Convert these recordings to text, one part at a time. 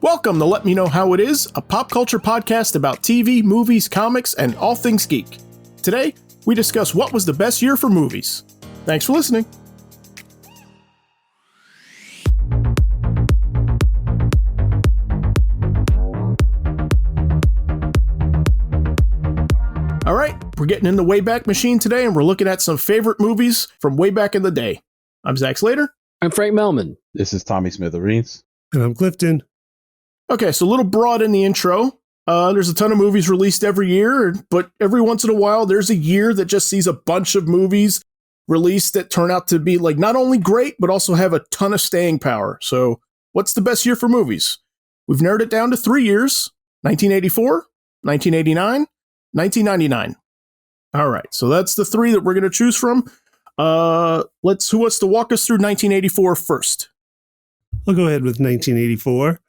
Welcome to Let Me Know How It Is, a pop culture podcast about TV, movies, comics, and all things geek. Today, we discuss what was the best year for movies. Thanks for listening. All right, we're getting in the Wayback Machine today, and we're looking at some favorite movies from way back in the day. I'm Zach Slater. I'm Frank Melman. This is Tommy Smithereens. And I'm Clifton. Okay, so a little broad in the intro. There's a ton of movies released every year, but every once in a while, there's a year that just sees a bunch of movies released that turn out to be like not only great, but also have a ton of staying power. So what's the best year for movies? We've narrowed it down to 3 years, 1984, 1989, 1999. All right, so that's the three that we're going to choose from. Who wants to walk us through 1984 first? I'll go ahead with 1984.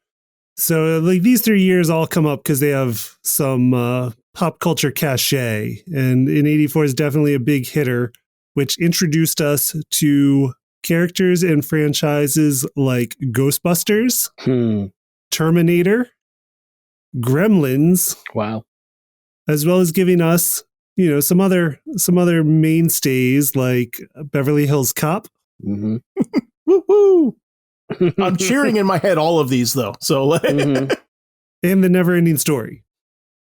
So like these 3 years all come up because they have some pop culture cachet. And in 84 is definitely a big hitter, which introduced us to characters and franchises like Ghostbusters, Terminator, Gremlins. Wow. As well as giving us, you know, some other mainstays like Beverly Hills Cop. Mm-hmm. Woo-hoo! I'm cheering in my head all of these, though. So, and The Never-Ending Story.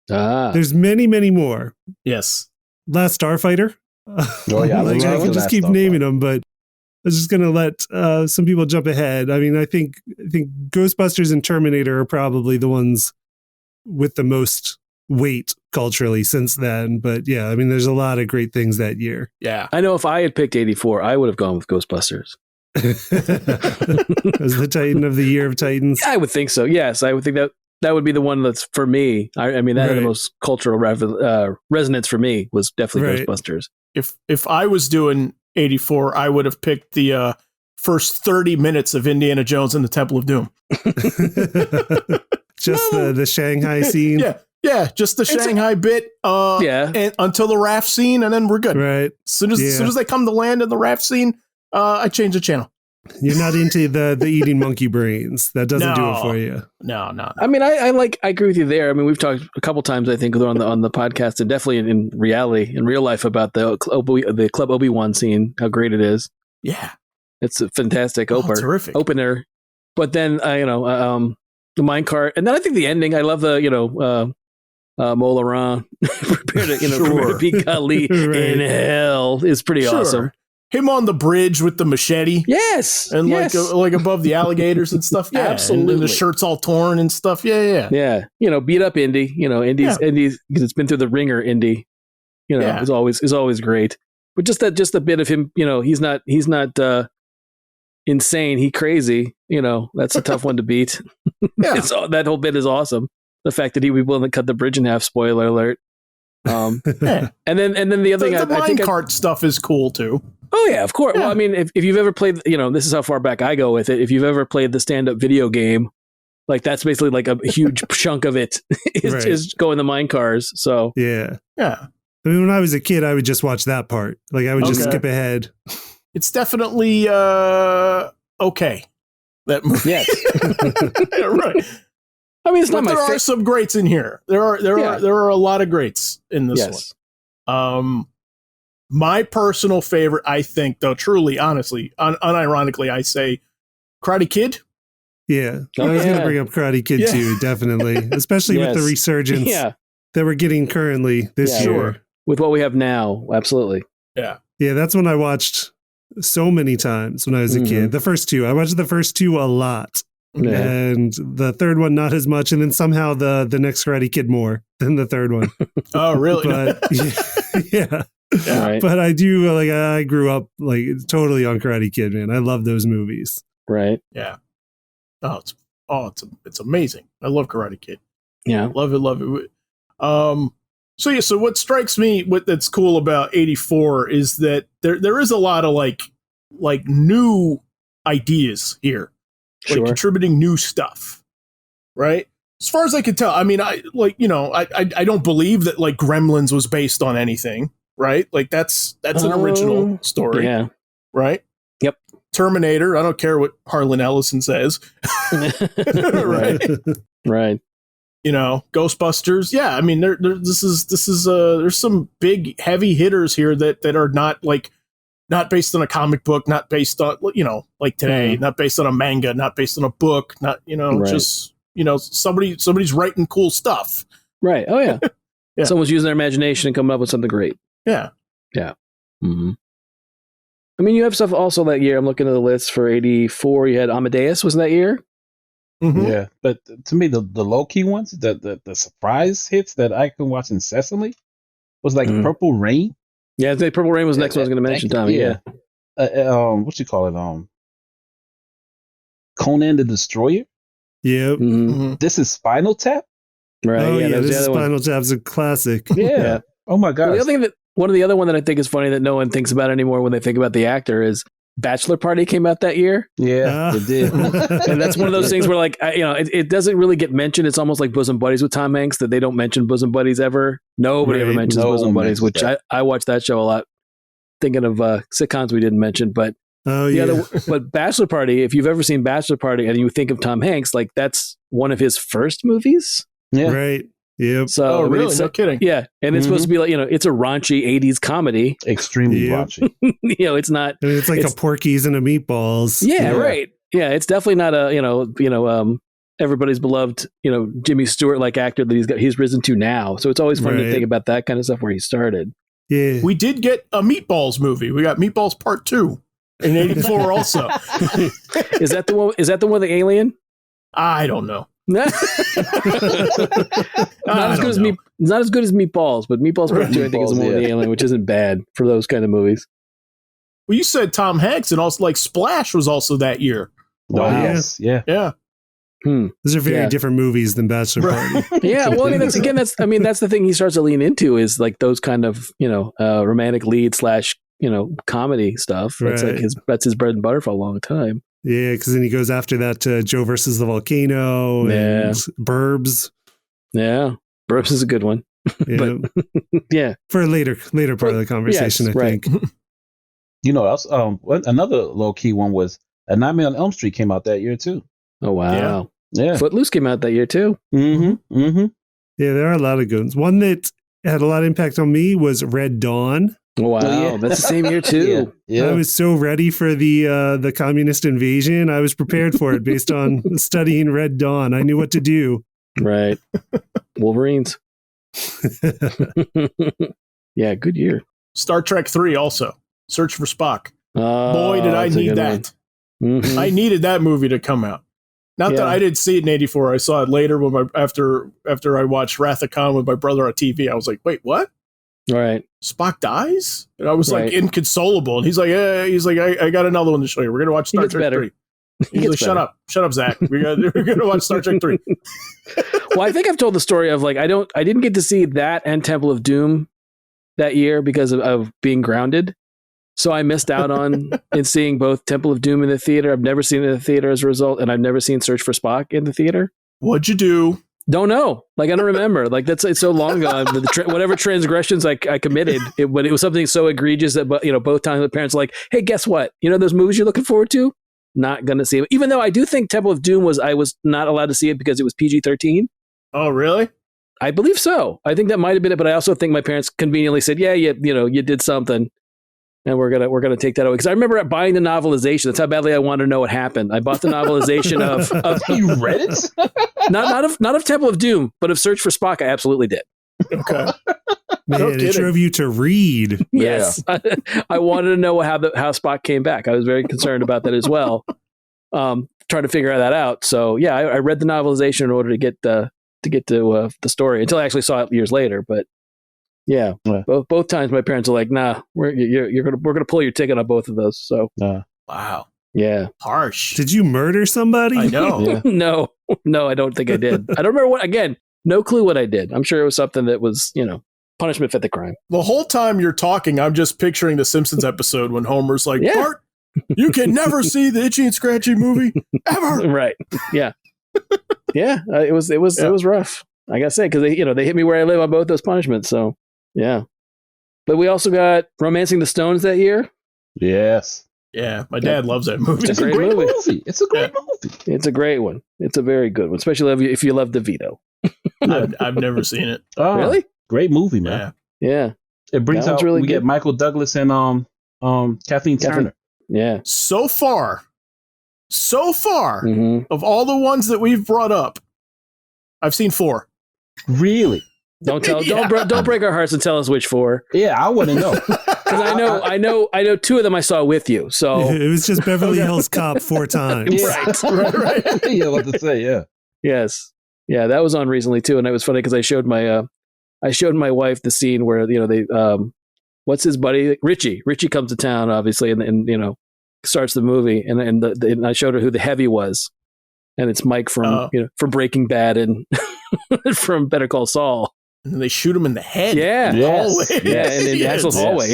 There's many, many more. Yes. Last Starfighter. Oh, yeah. I could just keep naming them, but I was just going to let some people jump ahead. I mean, I think Ghostbusters and Terminator are probably the ones with the most weight culturally since then. But yeah, I mean, there's a lot of great things that year. Yeah. I know if I had picked 84, I would have gone with Ghostbusters. As the Titan of the Year of Titans. I would think so. Yes, I would think that would be the one that's for me. I mean, that had the most cultural resonance for me was definitely Ghostbusters. If I was doing 84, I would have picked the first 30 minutes of Indiana Jones and the Temple of Doom. Just the Shanghai scene. Yeah, just the Shanghai bit. And until the raft scene, and then we're good. Right. As soon as they come to land in the raft scene, I change the channel. You're not into the eating monkey brains. That doesn't do it for you. No. I mean, I agree with you there. I mean, we've talked a couple times, I think, on the podcast, and definitely in reality, in real life, about the Club Obi-Wan scene, how great it is. Yeah, it's a fantastic terrific opener. But then, the minecart, and then I think the ending. I love the Molaran prepare to be Kali in hell is pretty awesome. Him on the bridge with the machete. Yes. And like above the alligators and stuff. Yeah, absolutely. And the shirt's all torn and stuff. Yeah. Yeah. Beat up Indy. Indy's because it's been through the ringer. Indy, is always great. But just a bit of him, he's not insane. He crazy. That's a tough one to beat. Yeah. That whole bit is awesome. The fact that he was willing to cut the bridge in half, spoiler alert. And then the other thing, the minecart stuff is cool too. Oh yeah, of course. Yeah. Well, I mean, if you've ever played, this is how far back I go with it. If you've ever played the stand-up video game, like that's basically like a huge chunk of it is going the mine cars. So yeah. I mean, when I was a kid, I would just watch that part. Like I would just skip ahead. It's definitely okay. That movie. Yes. Yeah, right. I mean, there are some greats in here. There are a lot of greats in this one. My personal favorite, I think, though, truly, honestly, unironically, I say Karate Kid. Yeah. I was going to bring up Karate Kid too, definitely. Especially with the resurgence that we're getting currently this year. Sure. With what we have now, absolutely. Yeah. Yeah, that's when I watched so many times when I was a kid. The first two. I watched the first two a lot. Yeah. And the third one not as much, and then somehow the next Karate Kid more than the third one. Oh, really? But yeah. Right. But I do I grew up like totally on Karate Kid, man. I love those movies. Right. Yeah. It's amazing. I love Karate Kid. Yeah. Love it. So what strikes me that's cool about 84 is that there is a lot of like new ideas here. Like contributing new stuff, right? As far as I can tell, I mean, I don't believe that like Gremlins was based on anything, right? Like that's an original story, yeah, right? Yep. Terminator. I don't care what Harlan Ellison says. Right. Right. You know, Ghostbusters. Yeah, I mean, this is there's some big heavy hitters here that are not based on a comic book, not based on, you know, like today, not based on a manga, not based on a book, not, you know, just, you know, somebody's writing cool stuff. Right. Oh yeah. Yeah. Someone's using their imagination and coming up with something great. Yeah. Yeah. Mm-hmm. I mean, you have stuff also that year. I'm looking at the list for 84. You had Amadeus, wasn't that year? Mm-hmm. Yeah, but to me, the low key ones, the surprise hits that I can watch incessantly was like Purple Rain. Yeah, I think Purple Rain was the next one I was going to mention, Tommy. Yeah. What you call it? Conan the Destroyer. Yep. Mm-hmm. This is Spinal Tap. Right. Oh, yeah, this Spinal Spinal Tap's a classic. Yeah. Oh my god. Well, one of the other one that I think is funny that no one thinks about anymore when they think about the actor is Bachelor Party came out that year. Yeah, it did. And that's one of those things where, like, it doesn't really get mentioned. It's almost like Bosom Buddies with Tom Hanks, that they don't mention Bosom Buddies ever. Nobody ever mentions Bosom Buddies, which I watch that show a lot, thinking of sitcoms we didn't mention. But but Bachelor Party, if you've ever seen Bachelor Party and you think of Tom Hanks, like, that's one of his first movies. Yeah. Right. Yep. So, really? No kidding. Yeah. And it's supposed to be like, you know, it's a raunchy 80s comedy. Extremely raunchy. You know, it's not. I mean, it's like a Porky's and a Meatballs. Yeah, right. Yeah, it's definitely not a, everybody's beloved, you know, Jimmy Stewart-like actor that he's risen to now. So it's always fun to think about that kind of stuff where he started. Yeah. We did get a Meatballs movie. We got Meatballs Part 2 in 84 also. Is that the one with the alien? I don't know. Not as good as Meatballs, but Meatballs Part 2 I think is the one with the alien, which isn't bad for those kind of movies. Well, you said Tom Hanks, and also like Splash was also that year. Wow. Yes. Yeah. Yeah. Those are very different movies than Bachelor Party. Yeah, well, I mean, that's the thing he starts to lean into is like those kind of, you know, romantic lead / you know, comedy stuff. That's like that's his bread and butter for a long time. Yeah, because then he goes after that to Joe versus the Volcano and Burbs. Yeah, Burbs is a good one. Yeah. But yeah, for a later part of the conversation, I think. You know, another low key one was A Nightmare on Elm Street came out that year too. Oh wow, yeah. Footloose came out that year too. Mm-hmm. Mm-hmm. Yeah, there are a lot of good ones. One that had a lot of impact on me was Red Dawn. Wow, that's the same year too. Yeah. I was so ready for the communist invasion. I was prepared for it based on studying Red Dawn. I knew what to do. Right. Wolverines. Yeah, good year. Star Trek 3 also. Search for Spock. Oh, Boy, did I need that. Mm-hmm. I needed that movie to come out. Not that I didn't see it in 84. I saw it later when after I watched Wrath of Khan with my brother on TV. I was like, wait, what? Right. Spock dies? And I was like inconsolable. And he's like, I got another one to show you. We're going to watch Star Trek 3. He's like, shut up, Zach. We're going to watch Star Trek 3. Well, I think I've told the story of like, I didn't get to see that and Temple of Doom that year because of being grounded. So I missed out on in seeing both Temple of Doom in the theater. I've never seen it in the theater as a result. And I've never seen Search for Spock in the theater. What'd you do? Don't know. Like, I don't remember. Like, it's so long ago. Whatever transgressions I committed, but it was something so egregious that, you know, both times the parents were like, hey, guess what? You know those movies you're looking forward to? Not going to see it. Even though I do think Temple of Doom I was not allowed to see it because it was PG-13. Oh, really? I believe so. I think that might have been it, but I also think my parents conveniently said, yeah, you did something. And we're gonna take that away, because I remember buying the novelization. That's how badly I wanted to know what happened. I bought the novelization of you read it? not of Temple of Doom, but of Search for Spock. I absolutely did. Okay, man, it drove you to read. Yes, yeah. I wanted to know how Spock came back. I was very concerned about that as well. Trying to figure that out. So yeah, I read the novelization in order to get to the story until I actually saw it years later. But yeah. Both times my parents are like, "Nah, we're gonna pull your ticket on both of those." So wow, yeah, harsh. Did you murder somebody? I know. Yeah. No, I don't think I did. I don't remember what. Again, no clue what I did. I'm sure it was something that was, you know, punishment fit the crime. The whole time you're talking, I'm just picturing the Simpsons episode when Homer's like, Bart, you can never see the Itchy and Scratchy movie ever. Right? Yeah. Yeah. It was rough. I gotta say, because they hit me where I live on both those punishments. So. Yeah. But we also got Romancing the Stones that year. Yes. Yeah, my dad loves that movie. It's a great movie. It's a great movie. It's a great one. It's a very good one, especially if you love DeVito. I've never seen it. Oh, Really? Great movie, man. Yeah. It brings That one's out really we good. get Michael Douglas and Kathleen Turner. Yeah. So far, Mhm. of all the ones that we've brought up, I've seen 4. Really? Don't tell. Yeah. Don't break our hearts and tell us which 4. Yeah, I want to know. Because I know 2 of them I saw with you. So It was just Beverly Hills Cop 4 times. Right. Yeah, what to say? Yeah. yes, yeah, that was on recently too, and it was funny because I showed my wife the scene where they what's his buddy Richie comes to town obviously and starts the movie and I showed her who the heavy was, and it's Mike from from Breaking Bad and from Better Call Saul. And they shoot him in the head. Yeah, Yes. yeah, and in Axel's hallway.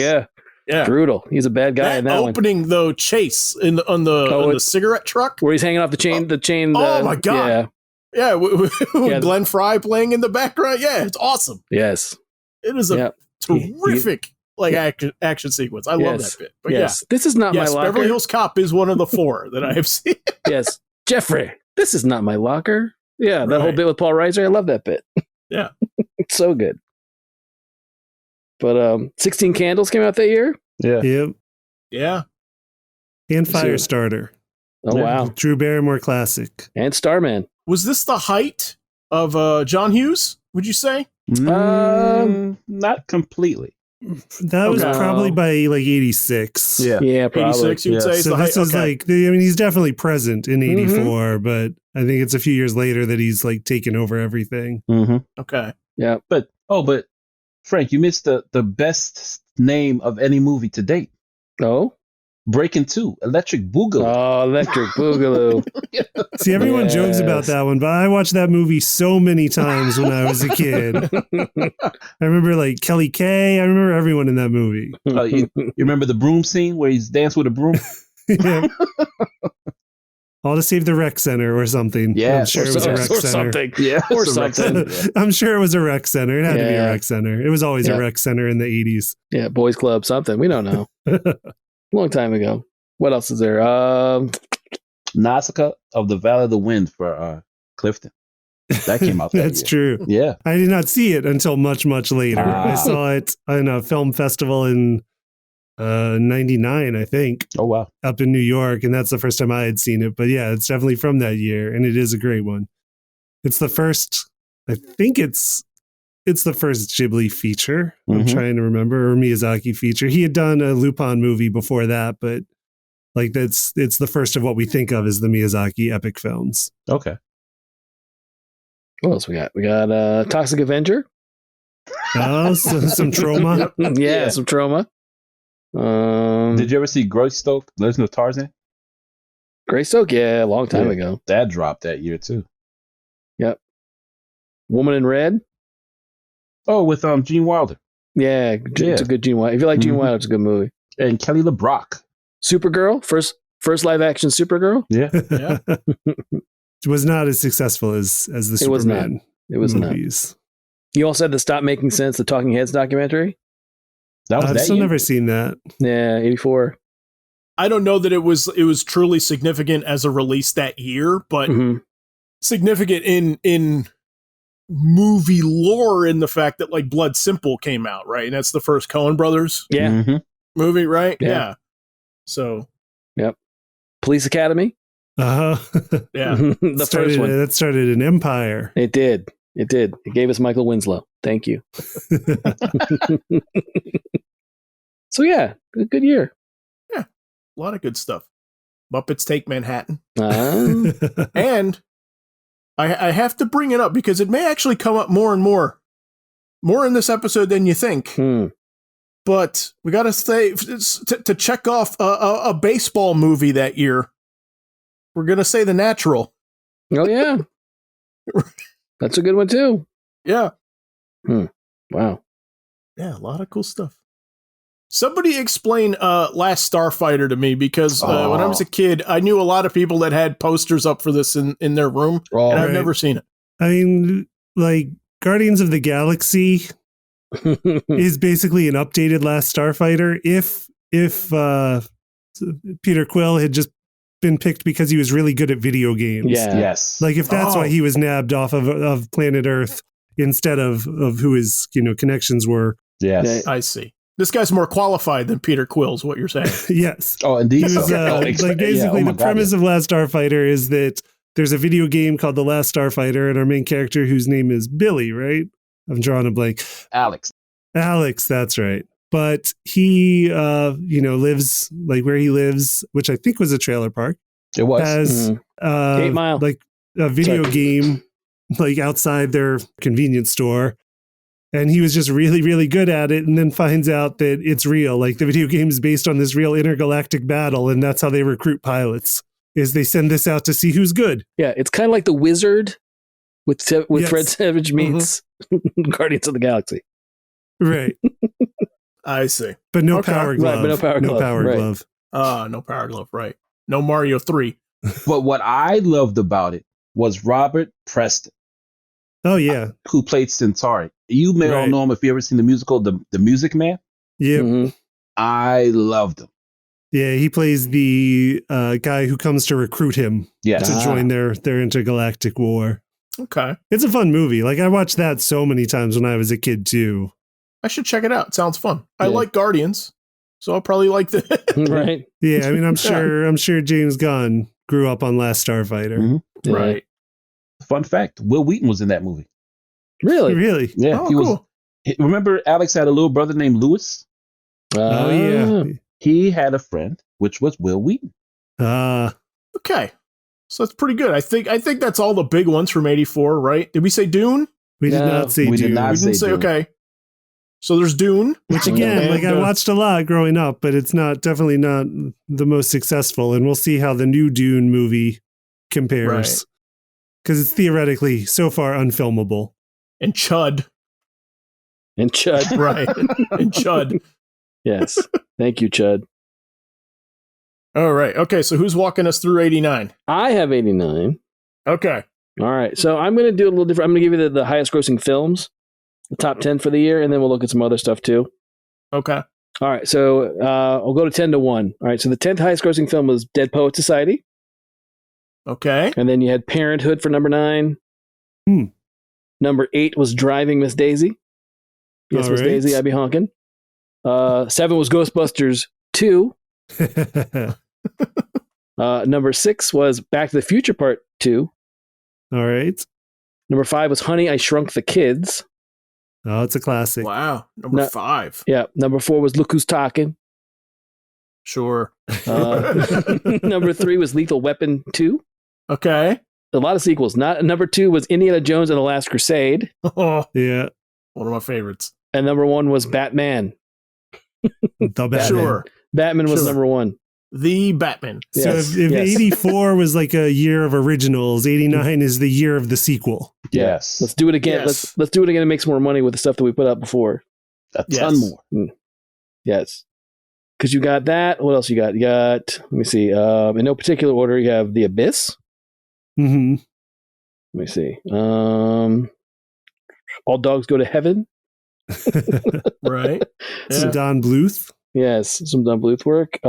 Yeah, brutal. He's a bad guy in that opening one. though chase on the cigarette truck Where he's hanging off the chain. Oh my God. Yeah. With Glenn Fry playing in the background. Yeah, it's awesome. Yes. It is a terrific action sequence. I love that bit. But yes. This is not my locker. Beverly Hills Cop is one of the 4 that I have seen. Yes. Jeffrey, this is not my locker. Yeah, that whole bit with Paul Reiser. I love that bit. Yeah. It's so good. But 16 Candles came out that year? Yeah. Yep. Yeah. And Firestarter. Oh, wow. Drew Barrymore classic. And Starman. Was this the height of John Hughes, would you say? Not completely. That was probably by like 86. Yeah, probably. 86, you would say? So this was he's definitely present in 84, but I think it's a few years later that he's like taken over everything. Mm-hmm. Okay. Yeah. But Frank, you missed the best name of any movie to date. Oh? Breaking 2, Electric Boogaloo. Oh, Electric Boogaloo. See, everyone jokes about that one, but I watched that movie so many times when I was a kid. I remember like Kelly Kay. I remember everyone in that movie. You remember the broom scene where he's dancing with a broom? Yeah. All to save the rec center or something. Yeah, I'm sure it was a rec or center. something. Yeah, Or it's a rec something. center, I'm sure it was a rec center. It had to be a rec center. It was always a rec center in the 80s. Yeah, Boys Club, something. We don't know. Long time ago. What else is there? Nausicaa of the Valley of the Wind for Clifton. That came out that That's year. true. Yeah. I did not see it until much, much later. I saw it in a film festival in 99, I think. Oh, wow. Up in New York. And that's the first time I had seen it. But yeah, it's definitely from that year. And it is a great one. It's the first, I think it's the first Ghibli feature. I'm trying to remember, or Miyazaki feature. He had done a Lupin movie before that, but like it's the first of what we think of as the Miyazaki epic films. Okay. What else we got? We got Toxic Avenger. Oh, some trauma. Yeah, some trauma. Did you ever see Greystoke, Legend of Tarzan? Greystoke? Yeah, a long time ago. That dropped that year too. Yep. Woman in Red. Oh, with Gene Wilder. Yeah, it's a good Gene Wilder. If you like Gene Wilder, it's a good movie. And Kelly LeBrock. Supergirl, first live action Supergirl. Yeah. It was not as successful as the Superman. It was movies. Not. You also had the Stop Making Sense, the Talking Heads documentary. That was I've still never seen that. Yeah, 84. I don't know that it was truly significant as a release that year, but significant in movie lore in the fact that like Blood Simple came out, right? And that's the first Coen Brothers movie, right? Yeah. So, yep. Police Academy. Yeah. The first one. That started an empire. It did. It gave us Michael Winslow. Thank you. So yeah, good year. Yeah. A lot of good stuff. Muppets Take Manhattan. And I have to bring it up because it may actually come up more and more in this episode than you think. But we got to say, to check off a baseball movie that year, we're going to say The Natural. Oh, yeah. That's a good one, too. Yeah. Wow. Yeah, a lot of cool stuff. Somebody explain Last Starfighter to me, because when I was a kid, I knew a lot of people that had posters up for this in their room, and I've never seen it. I mean, like, Guardians of the Galaxy is basically an updated Last Starfighter. If Peter Quill had just been picked because he was really good at video games. Yeah. Yes. Like if that's why he was nabbed off of planet Earth instead of who his connections were. Yes. I see. This guy's more qualified than Peter Quill, is what you're saying. Yes. Oh, indeed. He was, like basically the premise of Last Starfighter is that there's a video game called The Last Starfighter, and our main character, whose name is Billy, right? I'm drawing a blank. Alex, that's right. But he, lives like where he lives, which I think was a trailer park. It was. Has 8 Mile. like a video game like outside their convenience store. And he was just really, really good at it, and then finds out that it's real. Like the video game is based on this real intergalactic battle, and that's how they recruit pilots. Is they send this out to see who's good. Yeah, it's kind of like The Wizard with Fred Savage meets Guardians of the Galaxy. Right. I see. But no power glove. Right, but no power glove. No power glove, right. No Mario 3. But what I loved about it was Robert Preston. Oh, yeah. Who played Centauri. You may all know him if you ever seen the musical, The Music Man. Yeah. Mm-hmm. I loved him. Yeah, he plays the guy who comes to recruit him to join their intergalactic war. Okay. It's a fun movie. Like I watched that so many times when I was a kid too. I should check it out. It sounds fun. Yeah. I like Guardians, so I'll probably like that. Right. Yeah, I mean I'm sure James Gunn grew up on Last Starfighter. Mm-hmm. Yeah. Right. Fun fact, Will Wheaton was in that movie. Really? Really? Yeah. Oh, he cool. Remember Alex had a little brother named Lewis? Oh yeah. He had a friend, which was Will Wheaton. Okay. So that's pretty good. I think that's all the big ones from 84, right? Did we say Dune? We did not say Dune. We didn't say okay. So there's Dune. Which again, I watched a lot growing up, but it's definitely not the most successful. And we'll see how the new Dune movie compares. Because it's theoretically so far unfilmable. And Chud. Right. And Chud. Yes. Thank you, Chud. All right. Okay. So who's walking us through 89? I have 89. Okay. All right. So I'm going to do a little different. I'm going to give you the highest grossing films, the top 10 for the year, and then we'll look at some other stuff too. Okay. All right. So I'll go to 10 to 1. All right. So the 10th highest grossing film was Dead Poet Society. Okay. And then you had Parenthood for number 9. Number 8 was Driving Miss Daisy. Yes, Miss Daisy, I be honking. 7 was Ghostbusters 2. Number 6 was Back to the Future Part 2. All right. Number 5 was Honey, I Shrunk the Kids. Oh, it's a classic. Wow. Number 5. Yeah. Number 4 was Look Who's Talking. Sure. Number 3 was Lethal Weapon 2. Okay. A lot of sequels. Number 2 was Indiana Jones and the Last Crusade. Oh, yeah. One of my favorites. And number 1 was Batman. The Batman. Sure. Batman was number 1. The Batman. So if 84 was like a year of originals, 89 is the year of the sequel. Yes. Let's do it again. Yes. Let's do it again and make some more money with the stuff that we put out before. A ton more. Yes. Because you got that. What else you got? You got, let me see. In no particular order, you have The Abyss. Mm-hmm. Let me see. All Dogs Go to Heaven. Right. Some Don Bluth. Yes, some Don Bluth work.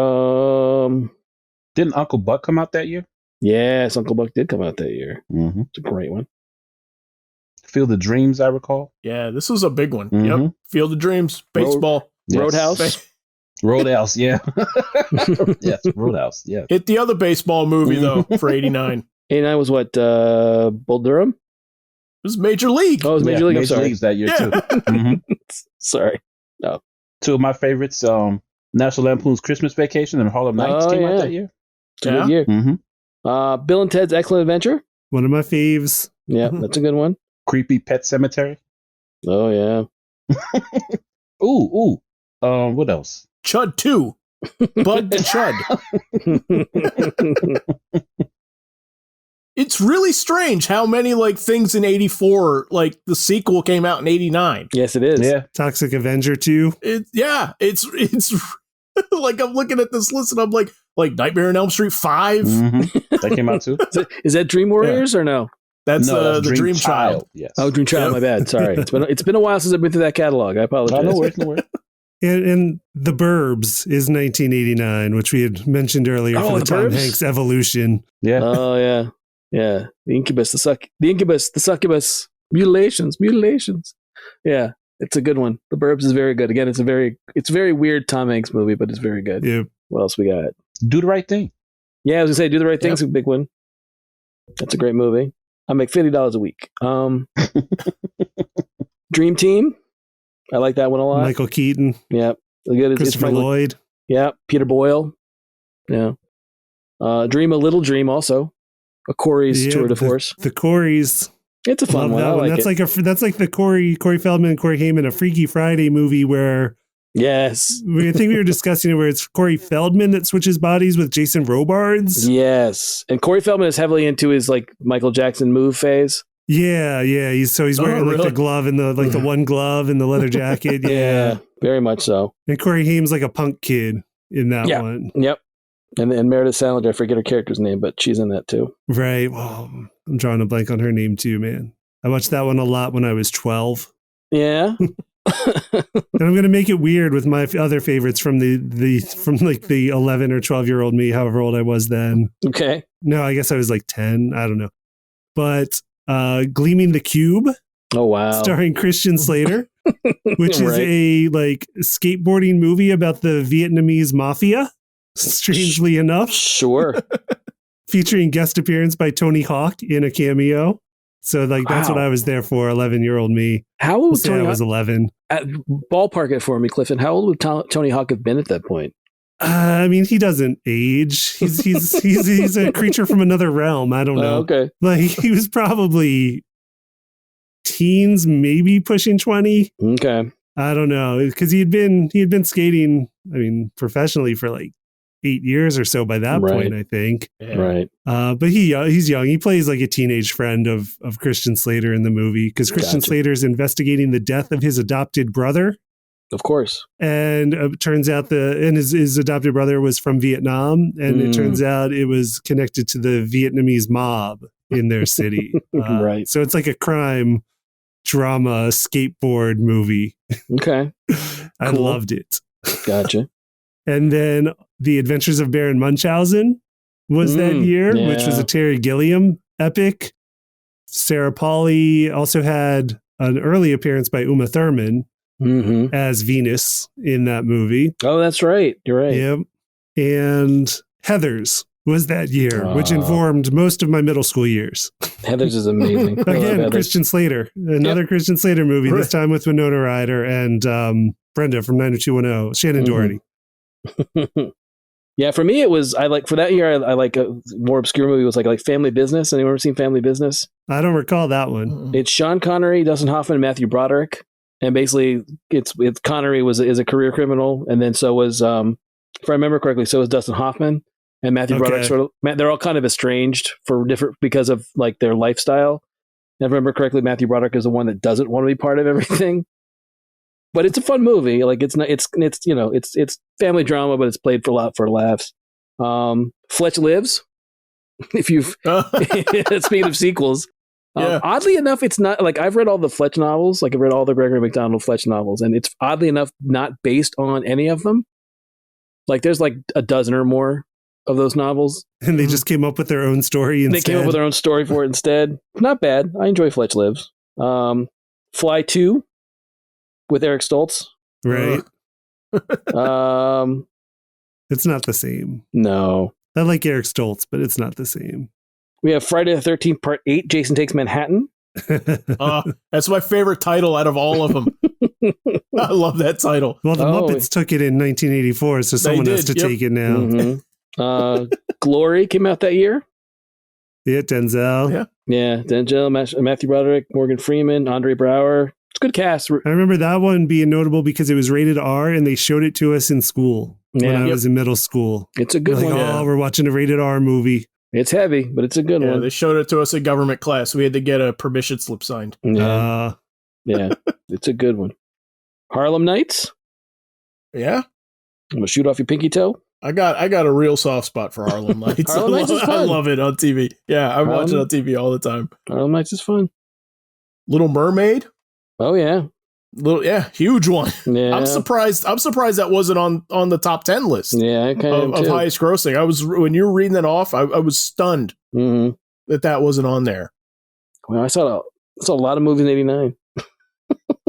Didn't Uncle Buck come out that year? Yes, Uncle Buck did come out that year. Mm-hmm. It's a great one. Field of Dreams, I recall. Yeah, this was a big one. Mm-hmm. Yep. Field of Dreams, baseball. Roadhouse. Roadhouse, yeah. Yes, Roadhouse, yeah. Hit the other baseball movie, though, for 89. 89 was what? Bull Durham? It was Major League. Oh, it was Major League. I'm sorry. Leagues that year, too. Mm-hmm. Sorry. No. 2 of my favorites, National Lampoon's Christmas Vacation and Harlem Nights came out that year. It's a good year. Mm-hmm. Bill and Ted's Excellent Adventure. One of my faves. Yeah, that's a good one. Creepy Pet Cemetery. Oh, yeah. Ooh. What else? Chud 2. Bud the Chud. It's really strange how many things in 84, the sequel came out in 89. Yes, it is. Yeah. Toxic Avenger 2. It's like I'm looking at this list and I'm like Nightmare on Elm Street 5. Mm-hmm. That came out too. Is that Dream Warriors or no? That's the Dream Child. Yes. Oh, Dream Child. My bad. Sorry. It's been a while since I've been through that catalog. I apologize. No worries. And The Burbs is 1989, which we had mentioned earlier for the Tom Hanks evolution. Yeah. Oh yeah, yeah. The incubus, the succubus, mutilations. Yeah, it's a good one. The Burbs is very good. Again, it's a very weird Tom Hanks movie, but it's very good. Yep. What else we got? Do the Right Thing. Yeah, I was gonna say, Do the Right Thing's a big one. That's a great movie. I make $50 a week. Dream Team. I like that one a lot. Michael Keaton. Yeah. Christopher Lloyd. Yeah. Peter Boyle. Yeah. Dream a Little Dream also. A Corey's Tour de Force. The Coreys. It's a fun one. That one. That's like the Corey Feldman and Corey Haim, a Freaky Friday movie where yes. I think we were discussing it where it's Corey Feldman that switches bodies with Jason Robards. Yes. And Corey Feldman is heavily into his like Michael Jackson move phase. Yeah. He's wearing like the glove and the one glove and the leather jacket. Yeah, very much so. And Corey Haim's like a punk kid in that one. Yep. And Meredith Salinger, I forget her character's name, but she's in that too. Right. Well, I'm drawing a blank on her name too, man. I watched that one a lot when I was 12. Yeah. And I'm going to make it weird with my other favorites from the 11 or 12-year-old me, however old I was then. Okay. No, I guess I was like 10. I don't know. But Gleaming the Cube. Oh, wow. Starring Christian Slater, which is a like skateboarding movie about the Vietnamese mafia, strangely enough. Sure. Featuring guest appearance by Tony Hawk in a cameo. So like that's what I was there for, 11-year-old me. How old was Tony Hawk? I was 11. Ballpark it for me, Clifton. How old would Tony Hawk have been at that point? I mean, he doesn't age. He's a creature from another realm. I don't know. Okay. Like he was probably teens, maybe pushing 20. Okay. I don't know, because he had been skating, I mean, professionally for like 8 years or so by that point, I think. Yeah. Right. But he's young. He plays like a teenage friend of Christian Slater in the movie because Christian Slater is investigating the death of his adopted brother. Of course. And it turns out his adopted brother was from Vietnam, and it turns out it was connected to the Vietnamese mob in their city. Right. So it's like a crime drama skateboard movie. Okay. I loved it. Gotcha. And then The Adventures of Baron Munchausen was that year, which was a Terry Gilliam epic. Sarah Polley also had an early appearance by Uma Thurman as Venus in that movie. Oh, that's right. You're right. Yep. And Heathers was that year, which informed most of my middle school years. Heathers is amazing. Again, Christian Slater. Another Christian Slater movie, this time with Winona Ryder and Brenda from 90210, Shannon Doherty. Yeah, for me it was for that year I like a more obscure movie was like Family Business. Anyone ever seen Family Business? I don't recall that one. It's Sean Connery, Dustin Hoffman, and Matthew Broderick, and basically it's Connery is a career criminal, and then so was if I remember correctly, so was Dustin Hoffman and Matthew Broderick. They're all kind of estranged because of like their lifestyle. If I remember correctly, Matthew Broderick is the one that doesn't want to be part of everything. But it's a fun movie. Like it's family drama, but it's played for laughs. Fletch Lives. If you've speaking of sequels, oddly enough, it's not like I've read all the Fletch novels. Like I've read all the Gregory McDonald Fletch novels, and it's oddly enough not based on any of them. Like there's like a dozen or more of those novels, and they just came up with their own story. Instead. They came up with their own story for it instead. Not bad. I enjoy Fletch Lives. Fly 2. With Eric Stoltz. Right. It's not the same. No. I like Eric Stoltz, but it's not the same. We have Friday the 13th Part 8, Jason Takes Manhattan. That's my favorite title out of all of them. I love that title. Well, the Muppets took it in 1984, so someone has to take it now. Glory came out that year. Yeah, Denzel. Yeah, Denzel, Matthew Broderick, Morgan Freeman, Andre Braugher. It's a good cast. I remember that one being notable because it was rated R and they showed it to us in school when I was in middle school. It's a good one. Oh, we're watching a rated R movie. It's heavy, but it's a good one. They showed it to us in government class. We had to get a permission slip signed. Yeah, it's a good one. Harlem Nights. Yeah. I'm going to shoot off your pinky toe. I got a real soft spot for Harlem Nights. Harlem Nights is fun. I love it on TV. Yeah, I watch it on TV all the time. Harlem Nights is fun. Little Mermaid. Oh, yeah. Huge one. Yeah. I'm surprised that wasn't on the top 10 list. Yeah, I kind of highest grossing. When you were reading that off, I was stunned that wasn't on there. Well, I saw a lot of movies in '89.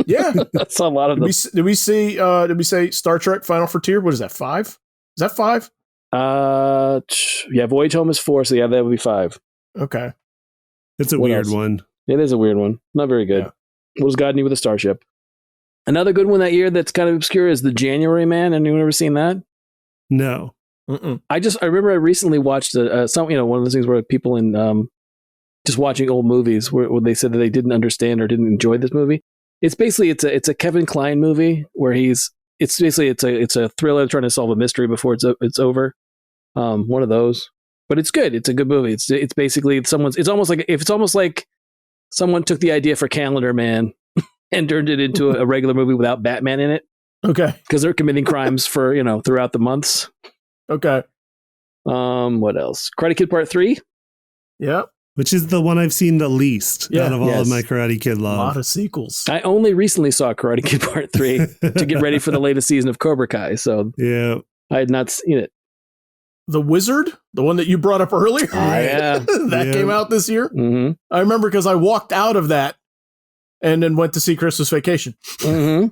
Yeah, I saw a lot of them. Did we say Star Trek Final Frontier? What is that, 5? Is that 5? Yeah, Voyage Home is 4, so yeah, that would be 5. Okay. It's a weird one. It is a weird one. Not very good. Yeah. What was God Need with a Starship? Another good one that year that's kind of obscure is The January Man. Anyone ever seen that? No. Mm-mm. I remember I recently watched one of those things where people in just watching old movies where they said that they didn't understand or didn't enjoy this movie. It's basically it's a Kevin Kline movie where it's a thriller trying to solve a mystery before it's over. One of those, but it's good. It's a good movie. It's basically it's almost like someone took the idea for Calendar Man and turned it into a regular movie without Batman in it. Okay, because they're committing crimes for throughout the months. Okay. What else? Karate Kid Part 3. Yep. Which is the one I've seen the least out of all of my Karate Kid love. A lot of sequels. I only recently saw Karate Kid Part 3 to get ready for the latest season of Cobra Kai. So yeah, I had not seen it. The Wizard, the one that you brought up earlier. Yeah. That came out this year. Mm-hmm. I remember because I walked out of that and then went to see Christmas Vacation. Mm-hmm.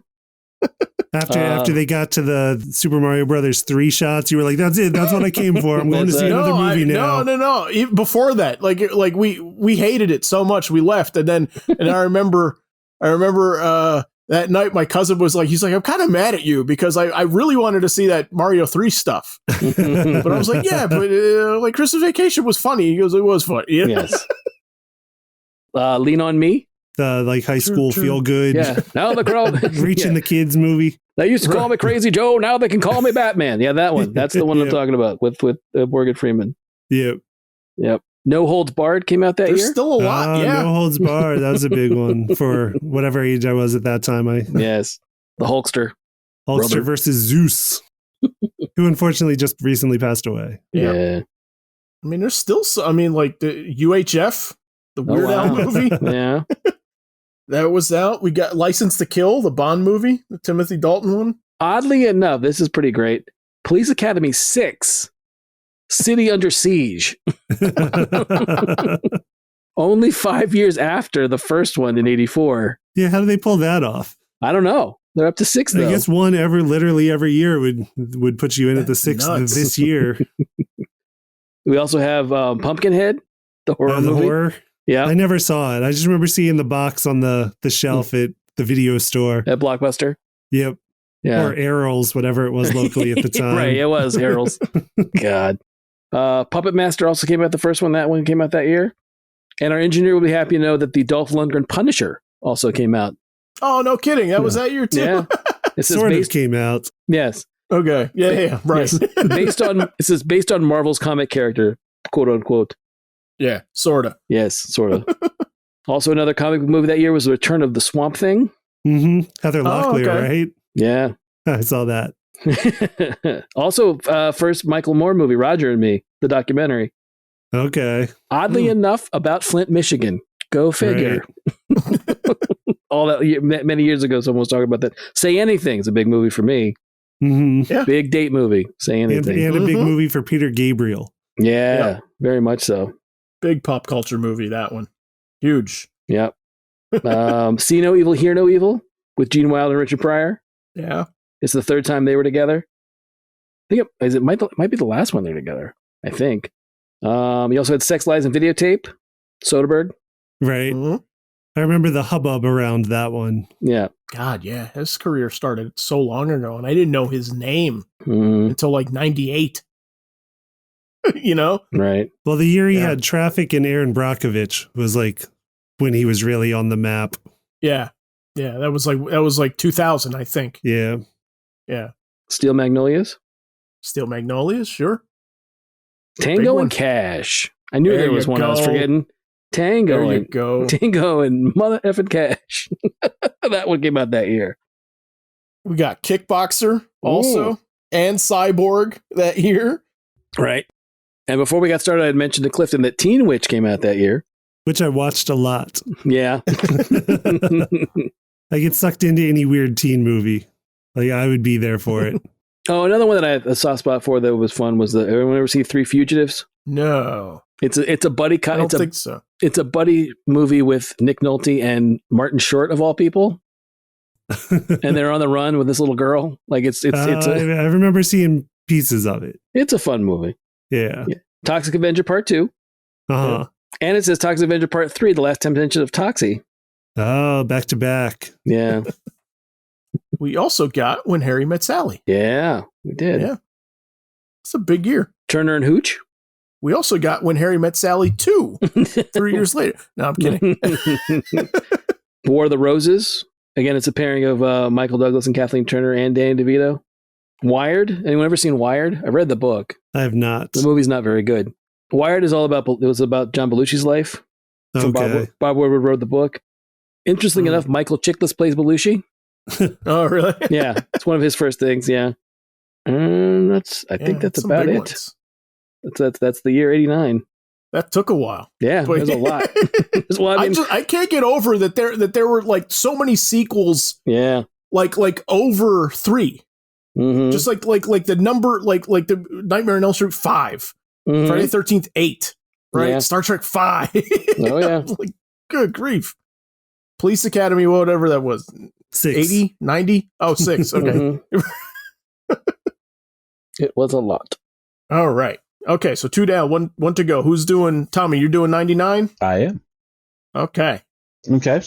After they got to the Super Mario Brothers 3 shots, you were like, "That's it. That's what I came for. I'm going to see another movie now." No. Even before that, like we hated it so much, we left, and I remember that night my cousin was like, he's like, "I'm kind of mad at you because I really wanted to see that Mario 3 stuff," but I was like, "Yeah, but like Christmas Vacation was funny." He goes, "It was funny." Yeah. Yes. Lean on Me. The like high school feel good. Yeah. Now the crowd reaching the kids movie. They used to call me Crazy Joe. Now they can call me Batman. Yeah, that one. That's the one I'm talking about with Morgan Freeman. Yep. No Holds Barred came out that year. There's still a lot. Yeah. No Holds Barred. That was a big one for whatever age I was at that time. Yes. The Hulkster. Hulkster versus Zeus, who unfortunately just recently passed away. Yeah. I mean, there's still like the UHF, the Weird Al movie. Yeah. That was out. We got License to Kill, the Bond movie, the Timothy Dalton one. Oddly enough, this is pretty great. Police Academy 6, City Under Siege. Only 5 years after the first one in '84. Yeah, how do they pull that off? I don't know. They're up to 6 though. I guess one literally every year would put you in at the 6th this year. We also have Pumpkinhead, the horror movie. Horror. Yeah. I never saw it. I just remember seeing the box on the shelf at the video store. At Blockbuster? Yep. Yeah. Or Errol's, whatever it was locally at the time. Right, it was Errol's. God. Puppet Master also came out, the first one. That one came out that year. And our engineer will be happy to know that the Dolph Lundgren Punisher also came out. Oh, no kidding. That was that year too? Yeah. It sort of came out. Yes. Okay. Yeah. Right. Yes. Based on Marvel's comic character, quote unquote. Yeah, sort of. Yes, sort of. Also, another comic book movie that year was The Return of the Swamp Thing. Mm-hmm. Heather Locklear, right? Yeah. I saw that. Also, first Michael Moore movie, Roger and Me, the documentary. Okay. Oddly enough, about Flint, Michigan. Go figure. Right. All that many years ago, someone was talking about that. Say Anything is a big movie for me. Mm-hmm. Yeah. Big date movie. Say Anything. And a big movie for Peter Gabriel. Yeah, very much so. Big pop culture movie, that one. Huge. Yep. See No Evil, Hear No Evil with Gene Wilder and Richard Pryor. Yeah. It's the third time they were together. I think it might be the last one they're together, I think. You also had Sex, Lies, and Videotape, Soderbergh. Right. Mm-hmm. I remember the hubbub around that one. Yeah. God, yeah. His career started so long ago, and I didn't know his name until like 98. You know? Right. Well, the year he had Traffic and Aaron Brockovich was like when he was really on the map. Yeah. Yeah, that was like 2000, I think. Yeah. Yeah. Steel Magnolias? Steel Magnolias, sure. Tango and Cash. I knew there was one I was forgetting. Tango and Mother Effing Cash. That one came out that year. We got Kickboxer also and Cyborg that year. Right. And before we got started, I had mentioned to Clifton that Teen Witch came out that year. Which I watched a lot. Yeah. I get sucked into any weird teen movie. Like I would be there for it. Oh, another one that I had a soft spot for that was fun was everyone ever see Three Fugitives? No. It's a buddy. I don't think so. It's a buddy movie with Nick Nolte and Martin Short of all people, and they're on the run with this little girl. Like I remember seeing pieces of it. It's a fun movie. Yeah. Toxic Avenger Part 2. Uh-huh. And it says Toxic Avenger Part 3, The Last Temptation of Toxie. Oh, back to back. Yeah. We also got When Harry Met Sally. Yeah, we did. Yeah. It's a big year. Turner and Hooch. We also got When Harry Met Sally 2, 3 years later. No, I'm kidding. War of the Roses. Again, it's a pairing of Michael Douglas and Kathleen Turner and Danny DeVito. Wired. Anyone ever seen Wired? I've read the book. I have not. The movie's not very good. Wired is it was about John Belushi's life. Okay. Bob Woodward wrote the book. Interesting enough, Michael Chiklis plays Belushi. Oh, really? Yeah, it's one of his first things. Yeah, and I think that's about it. Ones. That's the year '89. That took a while. Yeah, But- there's a lot. I can't get over that there were like so many sequels, Yeah. like over 3. Mm-hmm. Just like the number like the Nightmare on Elm Street 5, Mhm. Friday the 13th 8, right? Yeah. Star Trek 5. Oh, yeah. Like, good grief. Police Academy, whatever that was. 6. 80, 90? Oh, 6. Okay. Mhm. It was a lot. All right. Okay, so 2 down, one to go. Who's doing, Tommy, you're doing 99? I am. Okay. Okay.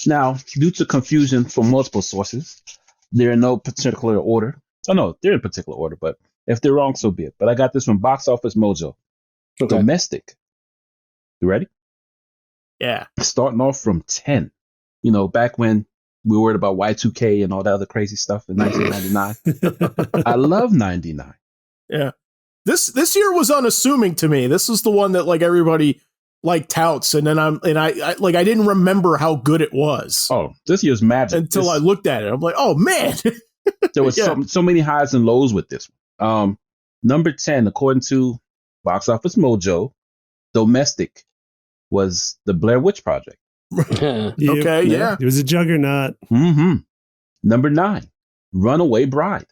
Now, due to confusion from multiple sources, they're in no particular order. Oh, no, they're in particular order, but if they're wrong, so be it. But I got this from Box Office Mojo. Okay. Domestic. You ready? Yeah. Starting off from 10. You know, back when we were worried about Y2K and all that other crazy stuff in 1999. I love 99. Yeah. This year was unassuming to me. This is the one that like everybody like touts, and then I didn't remember how good it was Oh, this year's magic. until I looked at it. I'm like, oh man. There was Yeah. so many highs and lows with this one. Number 10, according to Box Office Mojo, Domestic was the Blair Witch Project. Yep. Okay, yeah. It was a juggernaut. Mm-hmm. Number 9, Runaway Bride.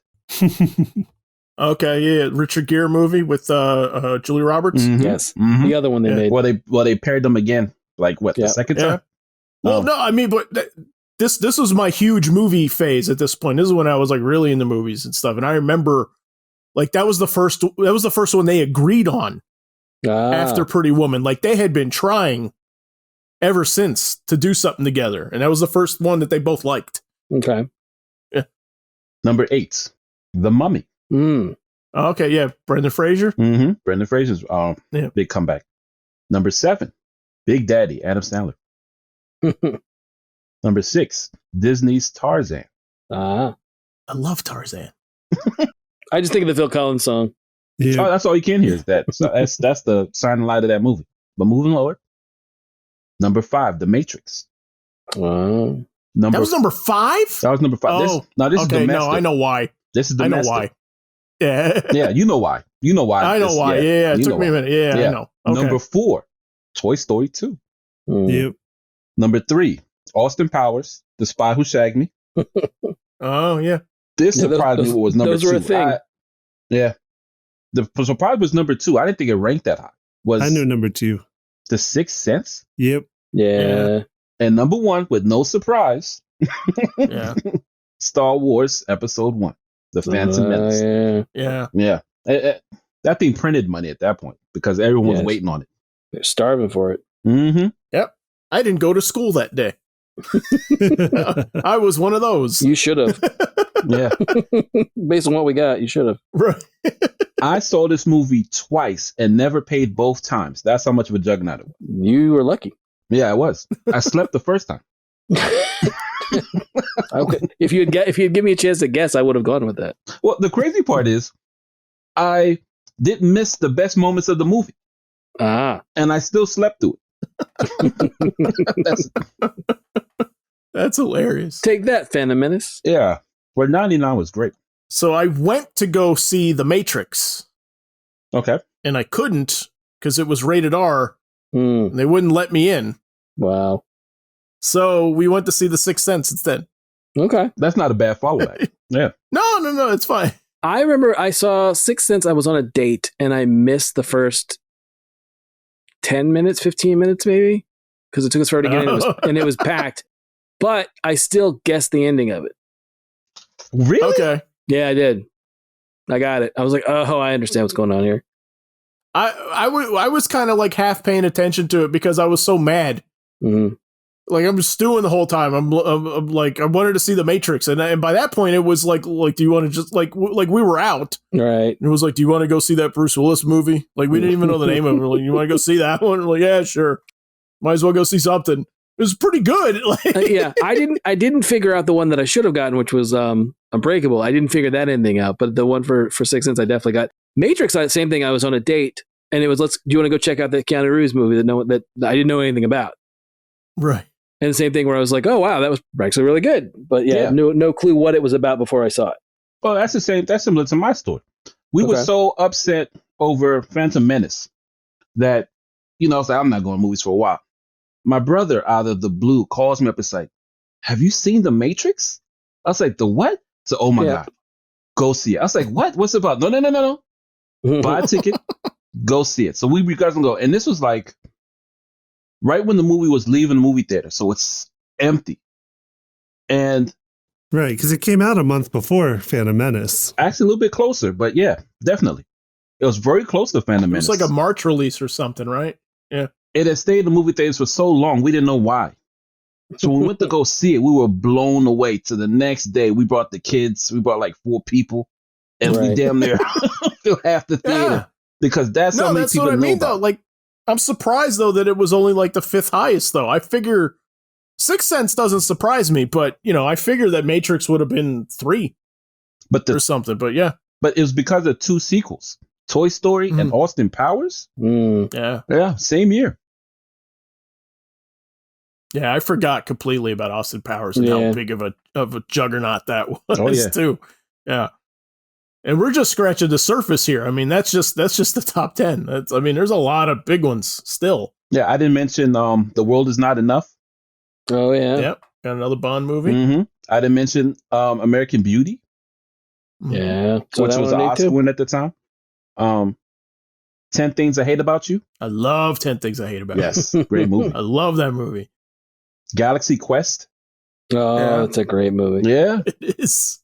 Okay, yeah, Richard Gere movie with Julia Roberts. Mhm. Yes. Mhm. The other one they Yeah. made. Well, they paired them again. Like what? Yeah. The second Yeah. time? Well, Oh. no, I mean, but this was my huge movie phase at this point. This is when I was like really into movies and stuff, and I remember like that was the first one they agreed on after Pretty Woman. Like they had been trying ever since to do something together, and that was the first one that they both liked. Okay. Number 8, The Mummy. Mm. Okay, yeah, Brendan Fraser. Mm-hmm. Brendan Fraser's Yeah. big comeback. Number 7, Big Daddy, Adam Sandler. Number 6, Disney's Tarzan. Ah. I love Tarzan. I just think of the Phil Collins song. Yeah. Oh, that's all you can hear is that. So that's the sign light of that movie. But moving lower. Number 5, The Matrix. Wow. That was number 5. That was number 5. Oh, This is okay, domestic. no, I know why. This is I know domestic. why. Yeah, Yeah, you know why. You know why. I know this- why. Yeah, it you took know me a why. minute. Yeah, Yeah. I know. Okay. Number 4, Toy Story 2. Mm. Yep. Number 3, Austin Powers, The Spy Who Shagged Me. Oh yeah. This Yeah, surprised me. those- What was number those 2? were a thing. Yeah. The surprise was number 2. I didn't think it ranked that high. Was I knew number 2. The Sixth Sense? Yep. Yeah. And number 1, with no surprise, Yeah. Star Wars Episode 1, The Phantom Menace. Yeah. Yeah. Yeah. That thing printed money at that point because everyone was Yes. waiting on it. They're starving for it. Mm-hmm. I didn't go to school that day. I was one of those. You should have. Yeah. Based on what we got, you should have. Right. I saw this movie twice and never paid both times. That's how much of a juggernaut it was. You were lucky. Yeah, I was. I slept the first time. Okay. If you'd give me a chance to guess, I would have gone with that. Well, the crazy part is I didn't miss the best moments of the movie Ah. and I still slept through it. That's hilarious. Take that, Phantom Menace. Yeah. Where 99 was great. So I went to go see The Matrix, Okay. and I couldn't because it was rated R, Mm. and they wouldn't let me in. Wow. So we went to see The Sixth Sense instead. Okay. That's not a bad fallback. Yeah. No, it's fine. I remember I saw Sixth Sense. I was on a date and I missed the first 10 minutes, 15 minutes maybe, because it took us forever to get in and it was packed. But I still guessed the ending of it. Really? Okay. Yeah, I did. I got it. I was like, oh, I understand what's going on here. I was kind of like half paying attention to it because I was so mad. Mm-hmm. Like I'm stewing the whole time. I'm like I wanted to see The Matrix, and by that point it was like do you want to just like we were out, right? And it was like, do you want to go see that Bruce Willis movie? Like we didn't even know the name of it. We're like, you want to go see that one? We're like, yeah, sure. Might as well go see something. It was pretty good. Yeah, I didn't figure out the one that I should have gotten, which was Unbreakable. I didn't figure that ending out, but the one for Sixth Sense I definitely got. Matrix, same thing. I was on a date, and it was do you want to go check out that Keanu Reeves movie that I didn't know anything about? Right. And the same thing where I was like, oh, wow, that was actually really good. But yeah. No clue what it was about before I saw it. Well, that's the same. That's similar to my story. We were so upset over Phantom Menace that, I was like, I'm not going to movies for a while. My brother, out of the blue, calls me up and said, have you seen The Matrix? I was like, the what? So, oh my God, go see it. I was like, what? What's it about? No. Buy a ticket, go see it. So we guys can go. And this was like, right when the movie was leaving the movie theater, so it's empty. And right, because it came out a month before Phantom Menace. Actually, a little bit closer, but yeah, definitely. It was very close to Phantom Menace. It was like a March release or something, right? Yeah. It had stayed in the movie theaters for so long, we didn't know why. So when we went to go see it, we were blown away. To the next day, we brought the kids. We brought like 4 people, and we damn near filled half the theater because that's how many people what I mean, know about. Though. Like, I'm surprised though that it was only like the 5th highest though. I figure Sixth Sense doesn't surprise me, but I figure that Matrix would have been 3, or something. But yeah, but it was because of 2 sequels, Toy Story and Austin Powers. Yeah, same year. Yeah, I forgot completely about Austin Powers and how big of a juggernaut that was too. Yeah. And we're just scratching the surface here. I mean, that's just the top 10. There's a lot of big ones still. Yeah, I didn't mention The World Is Not Enough. Oh yeah. Yep. Got another Bond movie. Mm-hmm. I didn't mention American Beauty. Yeah. So which was an Oscar win at the time. 10 Things I Hate About You. I love 10 Things I Hate About You. Yes, great movie. I love that movie. Galaxy Quest. Oh, it's a great movie. Yeah. It is.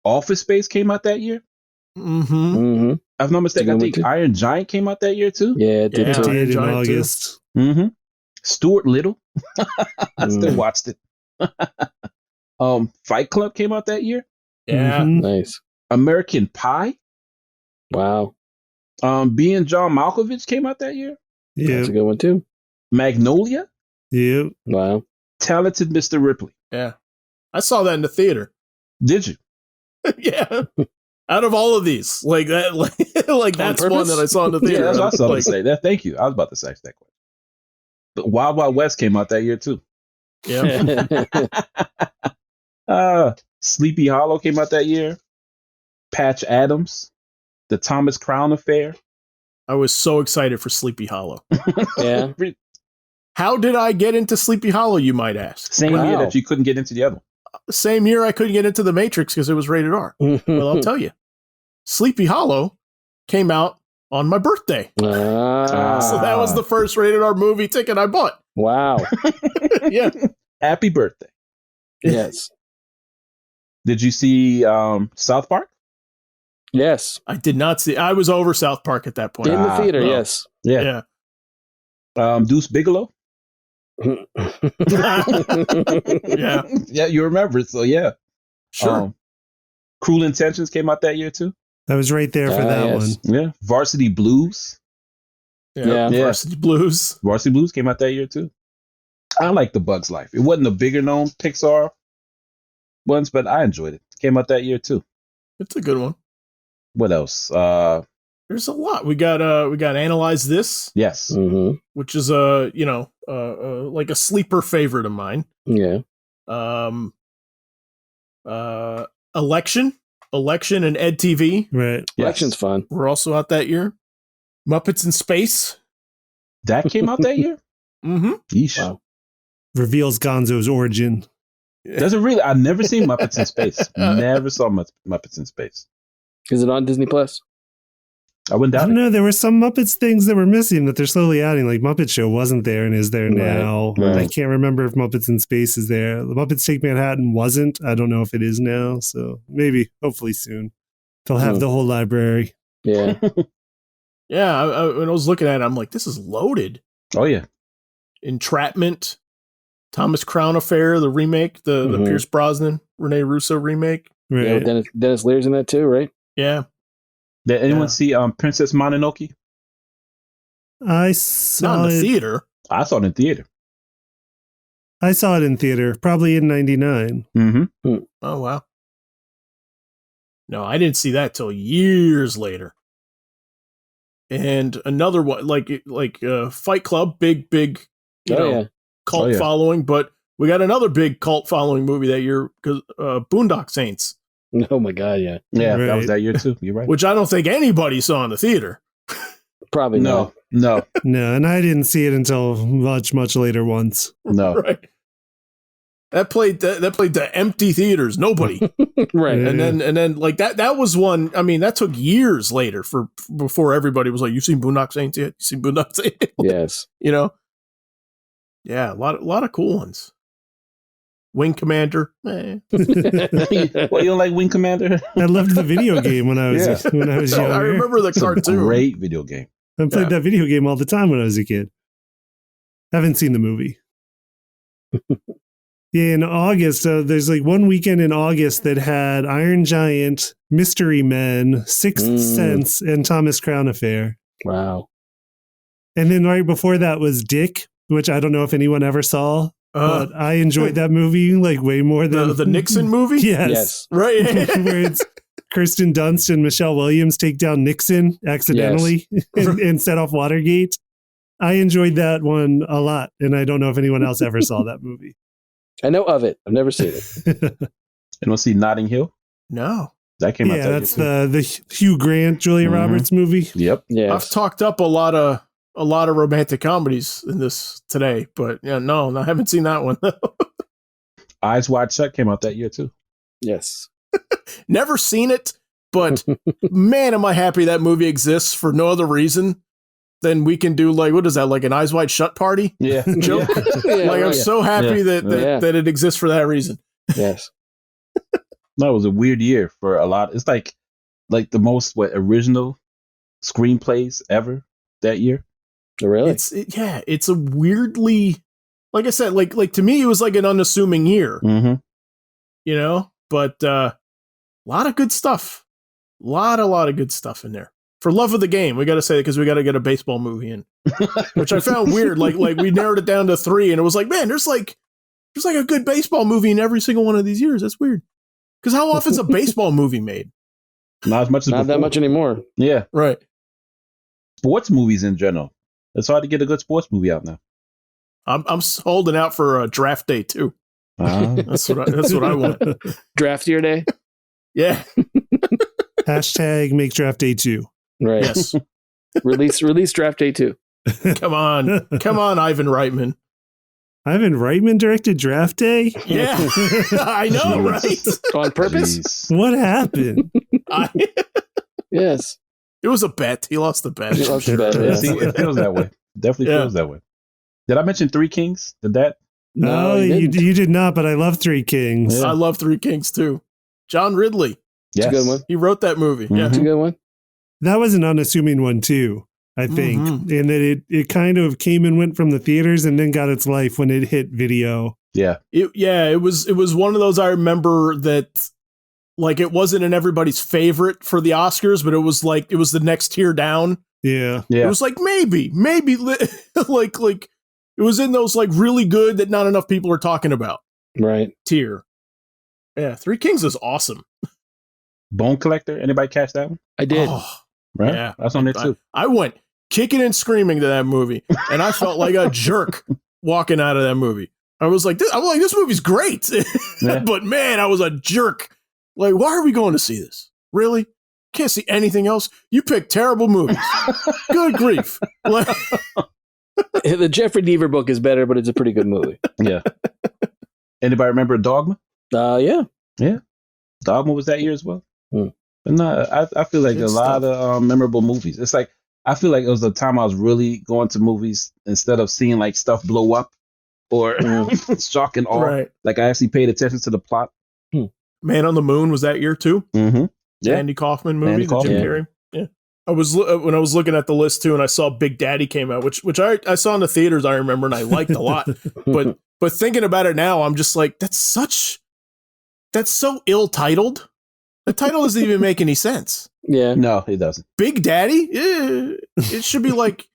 Office Space came out that year. Mm-hmm. If not mistaken, I think Iron Giant came out that year too. Yeah, it did too. It did in August. Mm-hmm. Stuart Little. I still watched it. Fight Club came out that year. Yeah. Nice. American Pie. Wow. Being John Malkovich came out that year. Yeah. That's a good one too. Magnolia. Yeah. Wow. Talented Mr. Ripley. Yeah. I saw that in the theater. Did you? Yeah. Out of all of these, like that, like that's one that I saw in the theater. Yeah, that's what I was about to say. That. Thank you. I was about to say that question. But Wild Wild West came out that year too. Yeah. Sleepy Hollow came out that year. Patch Adams, The Thomas Crown Affair. I was so excited for Sleepy Hollow. Yeah. How did I get into Sleepy Hollow, you might ask? Same year that you couldn't get into the other one. Same year I couldn't get into The Matrix because it was rated R. Well, I'll tell you. Sleepy Hollow came out on my birthday. So that was the first rated R movie ticket I bought. Wow. Yeah. Happy birthday. Yes. Did you see South Park? Yes. I did not see. I was over South Park at that point. In the theater, yes. Yeah. Deuce Bigelow? Yeah. Yeah, you remember it, so yeah. Sure. Cruel Intentions came out that year too. I was right there for that one. Yeah. Varsity Blues. Yeah. Varsity Blues. Varsity Blues came out that year too. I like The Bug's Life. It wasn't a bigger known Pixar ones, but I enjoyed it. Came out that year too. It's a good one. What else? There's a lot. We got Analyze This. Yes. Mm-hmm. Which is like a sleeper favorite of mine. Yeah. Election and Ed TV. Right. Yes. Election's fun. We're also out that year. Muppets in Space. That came out that year? Mm-hmm. Yeesh. Wow. reveals Gonzo's origin. Does it really? I've never seen Muppets in Space. Never saw Muppets in Space. Is it on Disney Plus? I wouldn't doubt I don't it. know. There were some Muppets things that were missing that they're slowly adding. Like Muppet Show wasn't there and is there now. Right. I can't remember if Muppets in Space is there. The Muppets Take Manhattan wasn't. I don't know if it is now. So maybe, hopefully soon, they'll have the whole library. Yeah. Yeah, when I was looking at it, I'm like, this is loaded. Oh, yeah. Entrapment, Thomas Crown Affair, the remake, the Pierce Brosnan, Rene Russo remake. Right. Yeah, Dennis Lear's in that too, right? Yeah. Did anyone see Princess Mononoke? I saw Not in the it. theater. I saw it in theater. I saw it in theater, probably in '99. Mm-hmm. Oh, wow. No, I didn't see that till years later. And another one, like Fight Club, big, cult following. But we got another big cult following movie that year, because Boondock Saints. Oh my God, yeah. Yeah, Right. that was that year too. You're right. Which I don't think anybody saw in the theater. Probably No. No, and I didn't see it until much, much later once. No. Right. That played the empty theaters. Nobody. not. Right. Yeah. And then like that was one. I mean, that took years later before everybody was like, "You've seen Boondock Saints yet? You seen Boondock Saints?" Yes. You know. Yeah, a lot of cool ones. Wing Commander. Well, you don't like Wing Commander? I loved the video game when I was younger. I remember the It's a cartoon. great video game. I played that video game all the time when I was a kid. Haven't seen the movie. Yeah, in August, there's like one weekend in August that had Iron Giant, Mystery Men, Sixth Sense, and Thomas Crown Affair. Wow. And then right before that was Dick, which I don't know if anyone ever saw, but I enjoyed that movie like way more than the Nixon movie. Yes. Right. Where it's Kirsten Dunst and Michelle Williams take down Nixon accidentally and set off Watergate. I enjoyed that one a lot, and I don't know if anyone else ever saw that movie. I know of it. I've never seen it. Anyone see Notting Hill? No. That came out. Yeah, that's the Hugh Grant, Julia Roberts movie. Yep. Yeah. I've talked up a lot of romantic comedies in this today, but yeah, no, I haven't seen that one. Eyes Wide Shut came out that year too. Yes. Never seen it, but man, am I happy that movie exists for no other reason than we can do like, what is that, like an Eyes Wide Shut party? Yeah. Joke? Yeah, I'm so happy that it exists for that reason. Yes. No, it was a weird year for a lot. It's like the most original screenplays ever that year. Oh, really? It's a weirdly, like I said, like to me, it was like an unassuming year, Mm-hmm. you know, but a lot of good stuff, a lot of good stuff in there. For love of the game, we got to say it because we got to get a baseball movie in, which I found weird. Like we narrowed it down to 3, and it was like, man, there's like a good baseball movie in every single one of these years. That's weird. Because how often is a baseball movie made? Not as much as Not before. that much anymore. Yeah. Right. Sports movies in general. It's hard to get a good sports movie out now. I'm holding out for Draft Day 2. That's what I want. Draft year day. Yeah. Hashtag make draft day 2. Right. Yes. Release draft day 2. Come on, Ivan Reitman. Ivan Reitman directed Draft Day? Yeah, I know, right? On purpose? Jeez. What happened? Yes. It was a bet. He lost the bet. He lost the bet, yeah. See, it feels that way. Definitely feels that way. Did I mention Three Kings? Did that? No, you did not, but I love Three Kings. I love Three Kings too. John Ridley. Yes. It's a good one. He wrote that movie. Mhm. Yeah. It's a good one. That was an unassuming one too, I think. And that it kind of came and went from the theaters and then got its life when it hit video. Yeah. It was one of those I remember that like it wasn't in everybody's favorite for the Oscars, but it was the next tier down. Yeah. Yeah. It was like maybe like it was in those like really good that not enough people are talking about Right. tier. Yeah, Three Kings is awesome. Bone Collector. Anybody catch that one? I did. Oh, Right. yeah. That's on there too. I went kicking and screaming to that movie, and I felt like a jerk walking out of that movie. I was like, this movie's great, Yeah. but man, I was a jerk. Like, why are we going to see this? Really? Can't see anything else. You picked terrible movies. Good grief. Like, The Jeffrey Deaver book is better, but it's a pretty good movie. Yeah. Anybody remember Dogma? Yeah. Yeah. Dogma was that year as well. But no, I feel like Good a lot of memorable movies. It's like, I feel like it was the time I was really going to movies instead of seeing like stuff blow up or shock and awe. Right. Like I actually paid attention to the plot. Man on the Moon was that year too. Mm-hmm. Yeah. Andy Kaufman movie, Andy the Jim Kaufman. Carrey. Yeah. I was when I was looking at the list too, and I saw Big Daddy came out, which I saw in the theaters. I remember and I liked a lot. But thinking about it now, I'm just like, that's so ill-titled. The title doesn't even make any sense. Yeah. No, it doesn't. Big Daddy? It should be like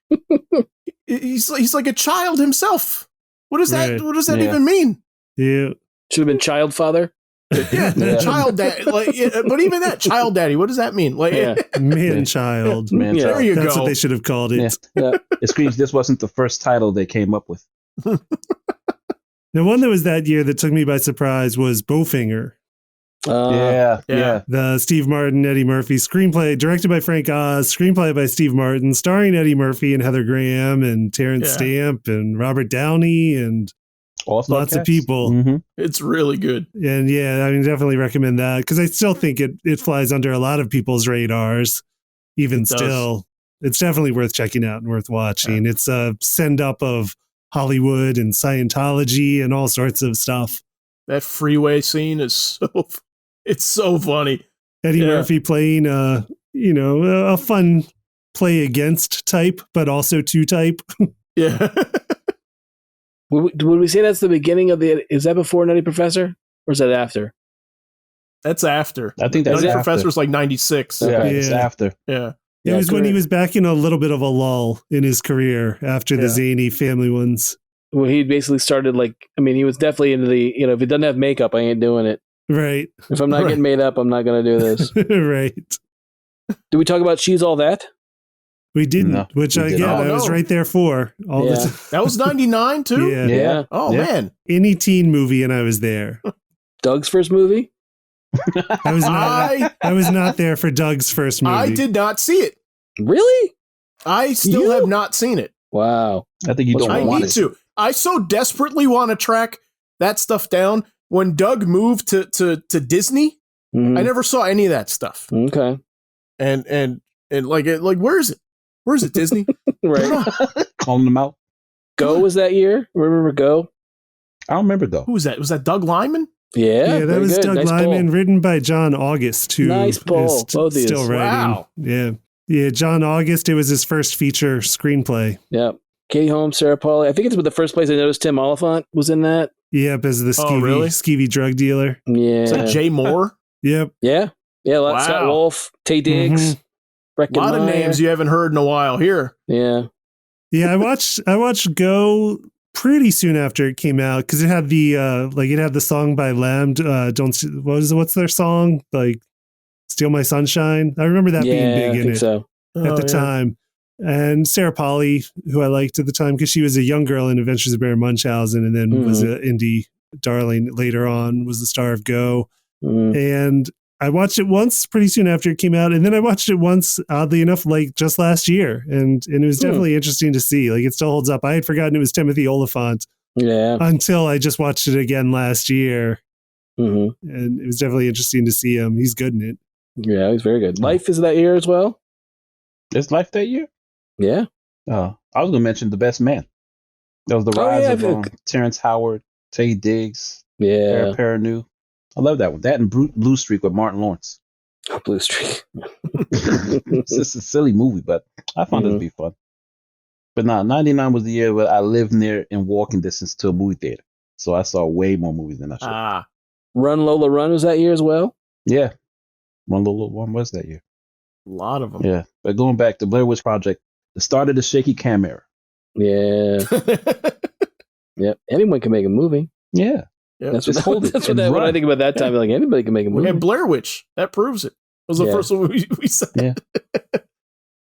he's like a child himself. What does that? Right. What does that even mean? Yeah. Should have been Child Father. Yeah. Child daddy. Like, but even that, child daddy. What does that mean? Like, Man child. Man, Yeah. there you That's go. what they should have called it. Yeah. It screams this wasn't the first title they came up with. The one that was that year that took me by surprise was Bowfinger. Yeah. The Steve Martin, Eddie Murphy screenplay, directed by Frank Oz, screenplay by Steve Martin, starring Eddie Murphy and Heather Graham and Terrence Stamp and Robert Downey and All-star lots of cast. people. Mm-hmm. It's really good. And yeah, I mean, definitely recommend that because I still think it flies under a lot of people's radars. Even It does. still, it's definitely worth checking out and worth watching. Yeah. It's a send up of Hollywood and Scientology and all sorts of stuff. That freeway scene is it's so funny. Eddie Murphy playing a fun play against type, but also to type. Yeah. Would we say that's the beginning of the? Is that before Nutty Professor, or is that after? That's after. I think that's Nutty after. Professor's like 96. Yeah, Yeah. it's after. Yeah. It was when he was back in a little bit of a lull in his career after the zany family ones. Well, he basically started he was definitely into the, if it doesn't have makeup, I ain't doing it. Right. If I'm not getting made up, I'm not going to do this. Right. Did we talk about She's All That? We didn't, No, which we I didn't. get. Oh, I was no. right there for all the time. That was 99 too? Yeah. Yeah. Oh, Yeah. man. Any teen movie, and I was there. Doug's first movie? I was not there for Doug's first movie. I did not see it. Really? I still have not seen it. Wow. I think you don't I want need it. to. I so desperately want to track that stuff down. When Doug moved to Disney, Mhm. I never saw any of that stuff. Okay. And where is it? Where is it, Disney? Right. Calling them out. Go was that year? Remember Go? I don't remember Go. Who was that? Was that Doug Lyman? Yeah. that very was good. Doug Nice Lyman, poll. written by John August, who Nice poll. is Both of these. still writing. Wow. Yeah, John August. It was his first feature screenplay. Yeah. Katie Holmes, Sarah Pauli. I think it's the first place I noticed Tim Oliphant was in that. Yep, as the Oh, really? skeevy drug dealer. Is that Yeah. Jay Moore? Yep. Yeah. Wow. Scott Wolf, Tay Diggs, A lot of names you haven't hered in a while here. Yeah. Yeah, I watched Go pretty soon after it came out because it had the song by Lambd. What's their song? Like Steal My Sunshine. I remember that being I big in think it so. at the time. And Sarah Pauli, who I liked at the time because she was a young girl in Adventures of Baron Munchausen and then was an indie darling later on, was the star of Go. Mhm. And I watched it once pretty soon after it came out. And then I watched it once, oddly enough, like just last year. And it was definitely interesting to see. Like it still holds up. I had forgotten it was Timothy Oliphant Yeah. until I just watched it again last year. hmm And it was definitely interesting to see him. He's good in it. Yeah, he's very good. Life is that year as well. Is Life that year? Yeah. I was going to mention The Best Man. That was the rise of Terrence Howard, Tay Diggs, Yeah. Eric Perrineau. I love that one. That and Blue Streak with Martin Lawrence. Blue Streak. It's just a silly movie, but I found it to be fun. But 99 was the year where I lived near in walking distance to a movie theater. So I saw way more movies than I should. Run Lola Run was that year as well. Yeah. One was that year. A lot of them. Yeah. But going back to Blair Witch Project, the start of the shaky cam era. Yeah. Yep. Anyone can make a movie. Yeah. That's Just hold it what and when I run. think about that time, like anybody can make a We movie. had Blair Witch. That proves it. It was the first one we said. Yeah.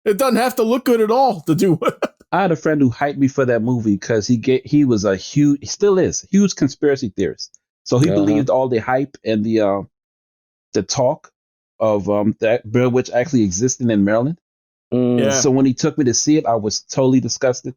It doesn't have to look good at all to do it. I had a friend who hyped me for that movie because he was he still is a huge conspiracy theorist. So he believed all the hype and the talk of that Blair Witch actually existing in Maryland. Yeah. So when he took me to see it, I was totally disgusted.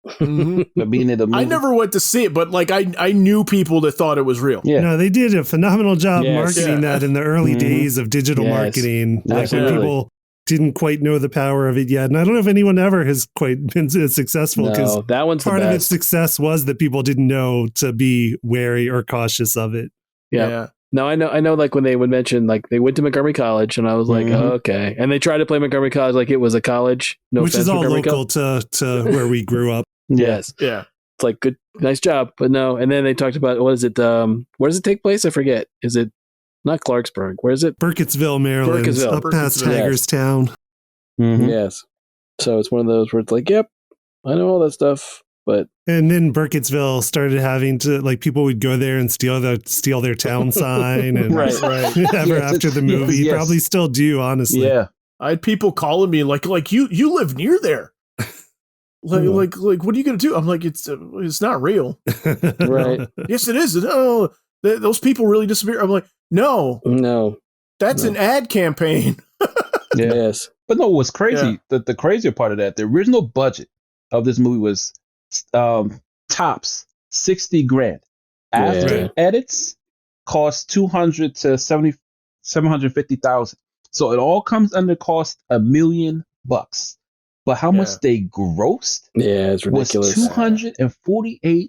But being in the movie. I never went to see it, but like I knew people that thought it was real. Yeah. No, they did a phenomenal job marketing that in the early days of digital marketing. Like when people didn't quite know the power of it yet. And I don't know if anyone ever has quite been as successful, because that one's part of its success was that people didn't know to be wary or cautious of it. Yeah. No, I know. Like when they would mention, like they went to Montgomery College, and I was like, oh, okay. And they tried to play Montgomery College like it was a college, which is all local to where we grew up. Yes, yeah. It's like good, nice job, but no. And then they talked about what is it? Where does it take place? I forget. Is it not Clarksburg? Where is it? Burkittsville, Maryland, up past Hagerstown. Yes. So it's one of those where it's like, yep, I know all that stuff. And then Burkittsville started having to, like, people would go there and steal their town sign, and right. after the movie, probably still do, honestly. Yeah, I had people calling me like you live near there. like what are you gonna do? I'm like, it's not real. Right. Yes, it is. Oh, those people really disappear. I'm like, no, that's an ad campaign. Yes, but no, what's crazy? The crazier part of that, the original budget of this movie was tops $60,000. After edits, cost $200,000 to $750,000. So it all comes under cost $1 million. But how much they grossed? Yeah, it's ridiculous. Was $248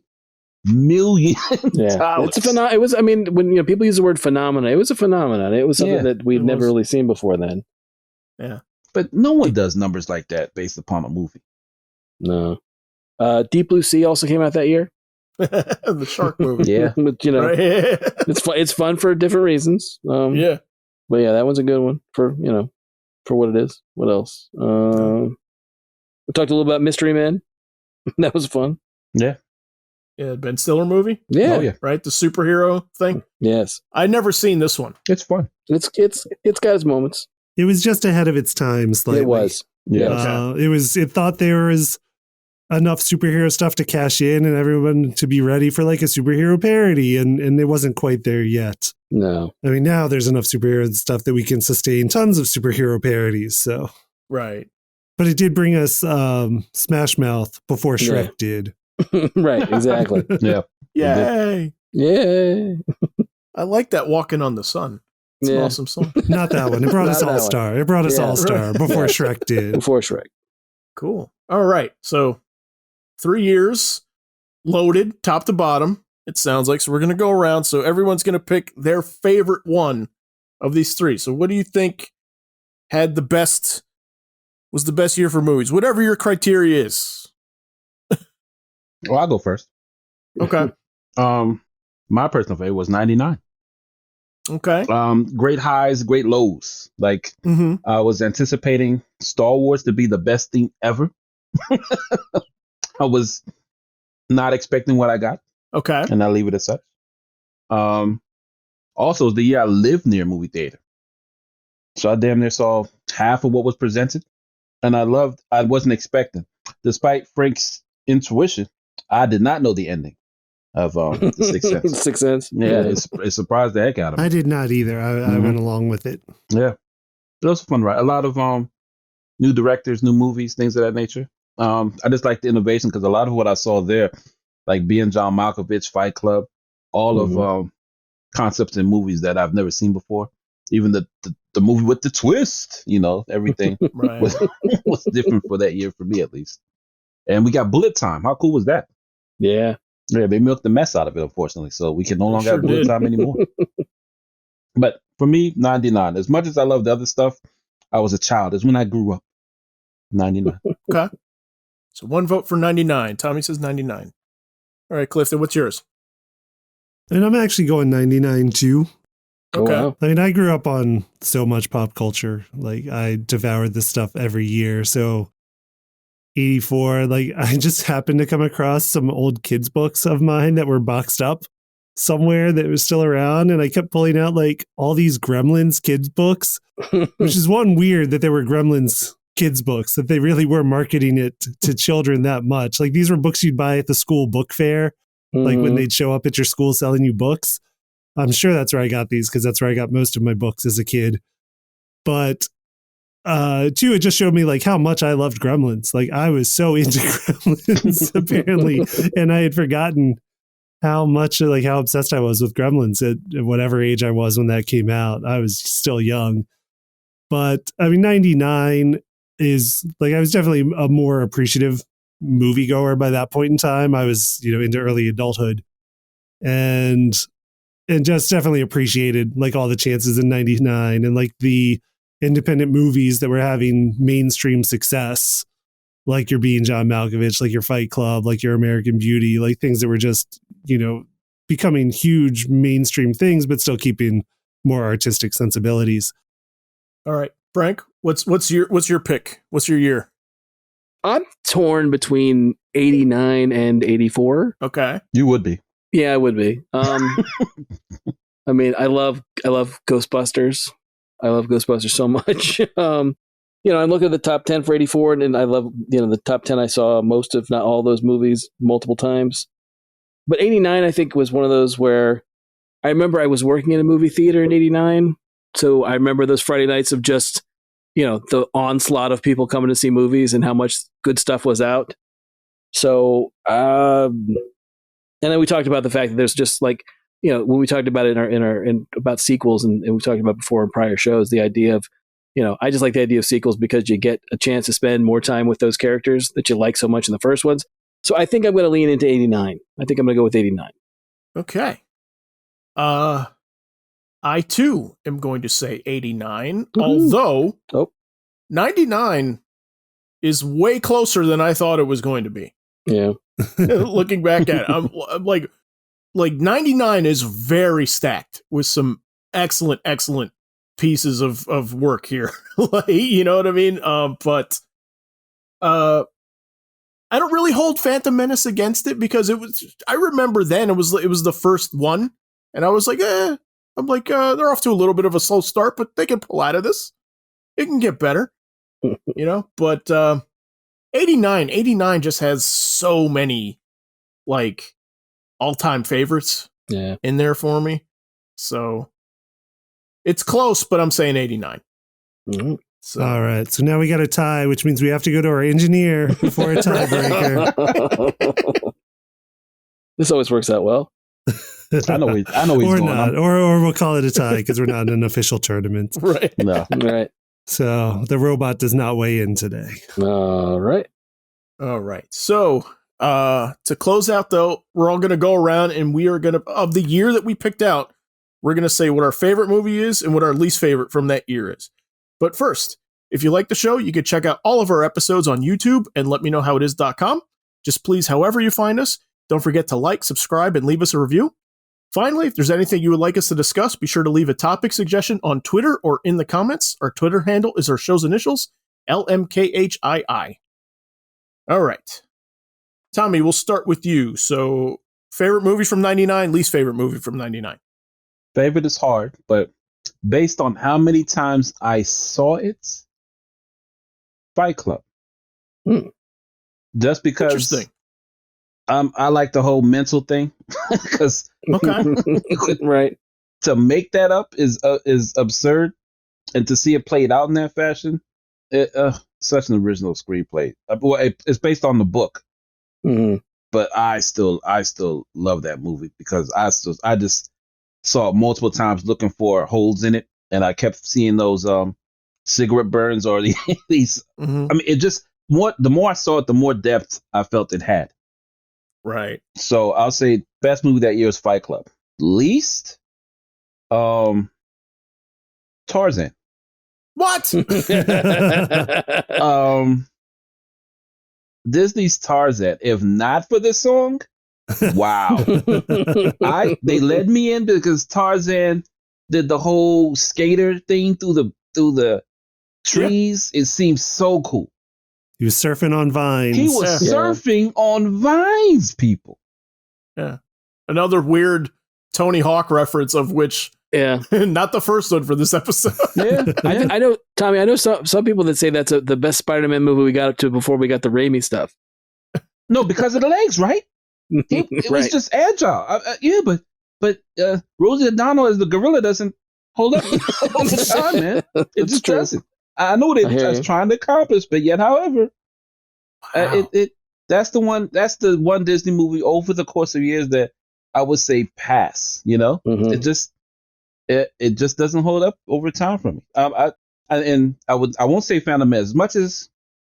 million. It's a phenomenon. It was. I mean, when people use the word phenomena, it was a phenomenon. It was something that we'd never really seen before then. Yeah, but no one does numbers like that based upon a movie. No. Deep Blue Sea also came out that year. The shark movie. Yeah, but it's fun. It's fun for different reasons. But yeah, that one's a good one for what it is. What else? We talked a little about Mystery Men. That was fun. Yeah, Ben Stiller movie. Yeah, right. The superhero thing. Yes, I'd never seen this one. It's fun. It's got its moments. It was just ahead of its time slightly. It was. Yeah, it thought there was enough superhero stuff to cash in and everyone to be ready for like a superhero parody, and it wasn't quite there yet. No. I mean, now there's enough superhero stuff that we can sustain tons of superhero parodies, so. Right. But it did bring us Smash Mouth before Shrek did. Right, exactly. Yay. Yay. I like that Walking on the Sun. It's an awesome song. Not that one. It brought us All-Star. It brought us All-Star before Shrek did. Before Shrek. Cool. All right. So 3 years loaded top to bottom, it sounds like. So we're going to go around. So everyone's going to pick their favorite one of these three. So what do you think was the best year for movies? Whatever your criteria is. Well, I'll go first. Okay. My personal favorite was 99. Okay. Great highs, great lows. Like I was anticipating Star Wars to be the best thing ever. I was not expecting what I got. Okay. And I'll leave it as such. Also, the year I lived near a movie theater. So I damn near saw half of what was presented. And I wasn't expecting. Despite Frank's intuition, I did not know the ending of The Sixth Sense. Sixth Sense. Yeah, it surprised the heck out of me. I did not either. I went along with it. Yeah. It was a fun ride. A lot of new directors, new movies, things of that nature. I just like the innovation because a lot of what I saw there, like being John Malkovich, Fight Club, all of concepts in movies that I've never seen before. Even the movie with the twist, everything was different for that year for me at least. And we got bullet time. How cool was that? Yeah. Yeah, they milked the mess out of it, unfortunately. So we can no longer have bullet time anymore. But for me, 99. As much as I love the other stuff, I was a child. It's when I grew up. 99. Okay. So one vote for 99. Tommy says 99. All right, Clifton, what's yours? And I'm actually going 99 too. Okay. Oh, wow. I mean, I grew up on so much pop culture. Like, I devoured this stuff every year. So 84, like, I just happened to come across some old kids' books of mine that were boxed up somewhere that was still around. And I kept pulling out, like, all these Gremlins kids' books, which is one weird that there were Gremlins kids' books, that they really were marketing it to children that much. Like, these were books you'd buy at the school book fair, like when they'd show up at your school selling you books. I'm sure that's where I got these because that's where I got most of my books as a kid. But two, it just showed me like how much I loved Gremlins. Like I was so into Gremlins apparently, and I had forgotten how much, like how obsessed I was with Gremlins at whatever age I was when that came out. I was still young, but I mean, 99 is like, I was definitely a more appreciative moviegoer by that point in time. I was, into early adulthood and just definitely appreciated like all the chances in 99 and like the independent movies that were having mainstream success, like your Being John Malkovich, like your Fight Club, like your American Beauty, like things that were just, becoming huge mainstream things, but still keeping more artistic sensibilities. All right, Frank, what's your pick? What's your year? I'm torn between 89 and 84. Okay. You would be. Yeah, I would be. I mean, I love Ghostbusters. I love Ghostbusters so much. I look at the top 10 for 84 and I love, the top 10. I saw most, if not all, those movies multiple times. But 89, I think, was one of those where I remember I was working in a movie theater in 89. So I remember those Friday nights of just, the onslaught of people coming to see movies and how much good stuff was out. So, and then we talked about the fact that there's just like, when we talked about it in about sequels and we talked about before in prior shows, the idea of, I just like the idea of sequels because you get a chance to spend more time with those characters that you like so much in the first ones. So I think I'm going to lean into 89. I think I'm going to go with 89. Okay. I too am going to say 89, although 99 is way closer than I thought it was going to be. Yeah. Looking back at it, I'm like 99 is very stacked with some excellent pieces of work here. You know what I mean? But I don't really hold Phantom Menace against it because I remember then it was the first one and I was like, they're off to a little bit of a slow start, but they can pull out of this. It can get better, but 89 just has so many like all-time favorites in there for me. So it's close, but I'm saying 89. Mm-hmm. So. All right. So now we got a tie, which means we have to go to our engineer for a tiebreaker. This always works out well. I know he's or going not, on. or we'll call it a tie because we're not in an official tournament. Right. No. Right. So the robot does not weigh in today. All right. So to close out though, we're all going to go around and we are going to, of the year that we picked out, we're going to say what our favorite movie is and what our least favorite from that year is. But first, if you like the show, you can check out all of our episodes on YouTube and letmeknowhowitis.com. Just please, however you find us, don't forget to like, subscribe, and leave us a review. Finally, if there's anything you would like us to discuss, be sure to leave a topic suggestion on Twitter or in the comments. Our Twitter handle is our show's initials, LMKHII. All right. Tommy, we'll start with you. So, favorite movie from 99, least favorite movie from 99. Favorite is hard, but based on how many times I saw it, Fight Club. Just because Interesting. I like the whole mental thing. Because right. To make that up is absurd, and to see it played out in that fashion, such an original screenplay. Well, it's based on the book, but I still love that movie because I just saw it multiple times looking for holes in it, and I kept seeing those cigarette burns or these. I mean, it just the more I saw it, the more depth I felt it had. Right. So I'll say best movie that year is Fight Club. Least, Tarzan. What? Disney's Tarzan. If not for this song, wow. They led me in because Tarzan did the whole skater thing through the trees. Yeah. It seems so cool. He was surfing on vines. He was surfing on vines, people. Yeah. Another weird Tony Hawk reference of which not the first one for this episode. I know, Tommy, I know some people that say that's the best Spider-Man movie we got up to before we got the Raimi stuff. No, because of the legs, right? It was just agile. But Rosie O'Donnell as the gorilla doesn't hold up all the time, man. It just doesn't. I know what it's trying to accomplish, but yet, however, that's the one Disney movie over the course of years that I would say pass. You know, it just doesn't hold up over time for me. I won't say Phantom Menace as much as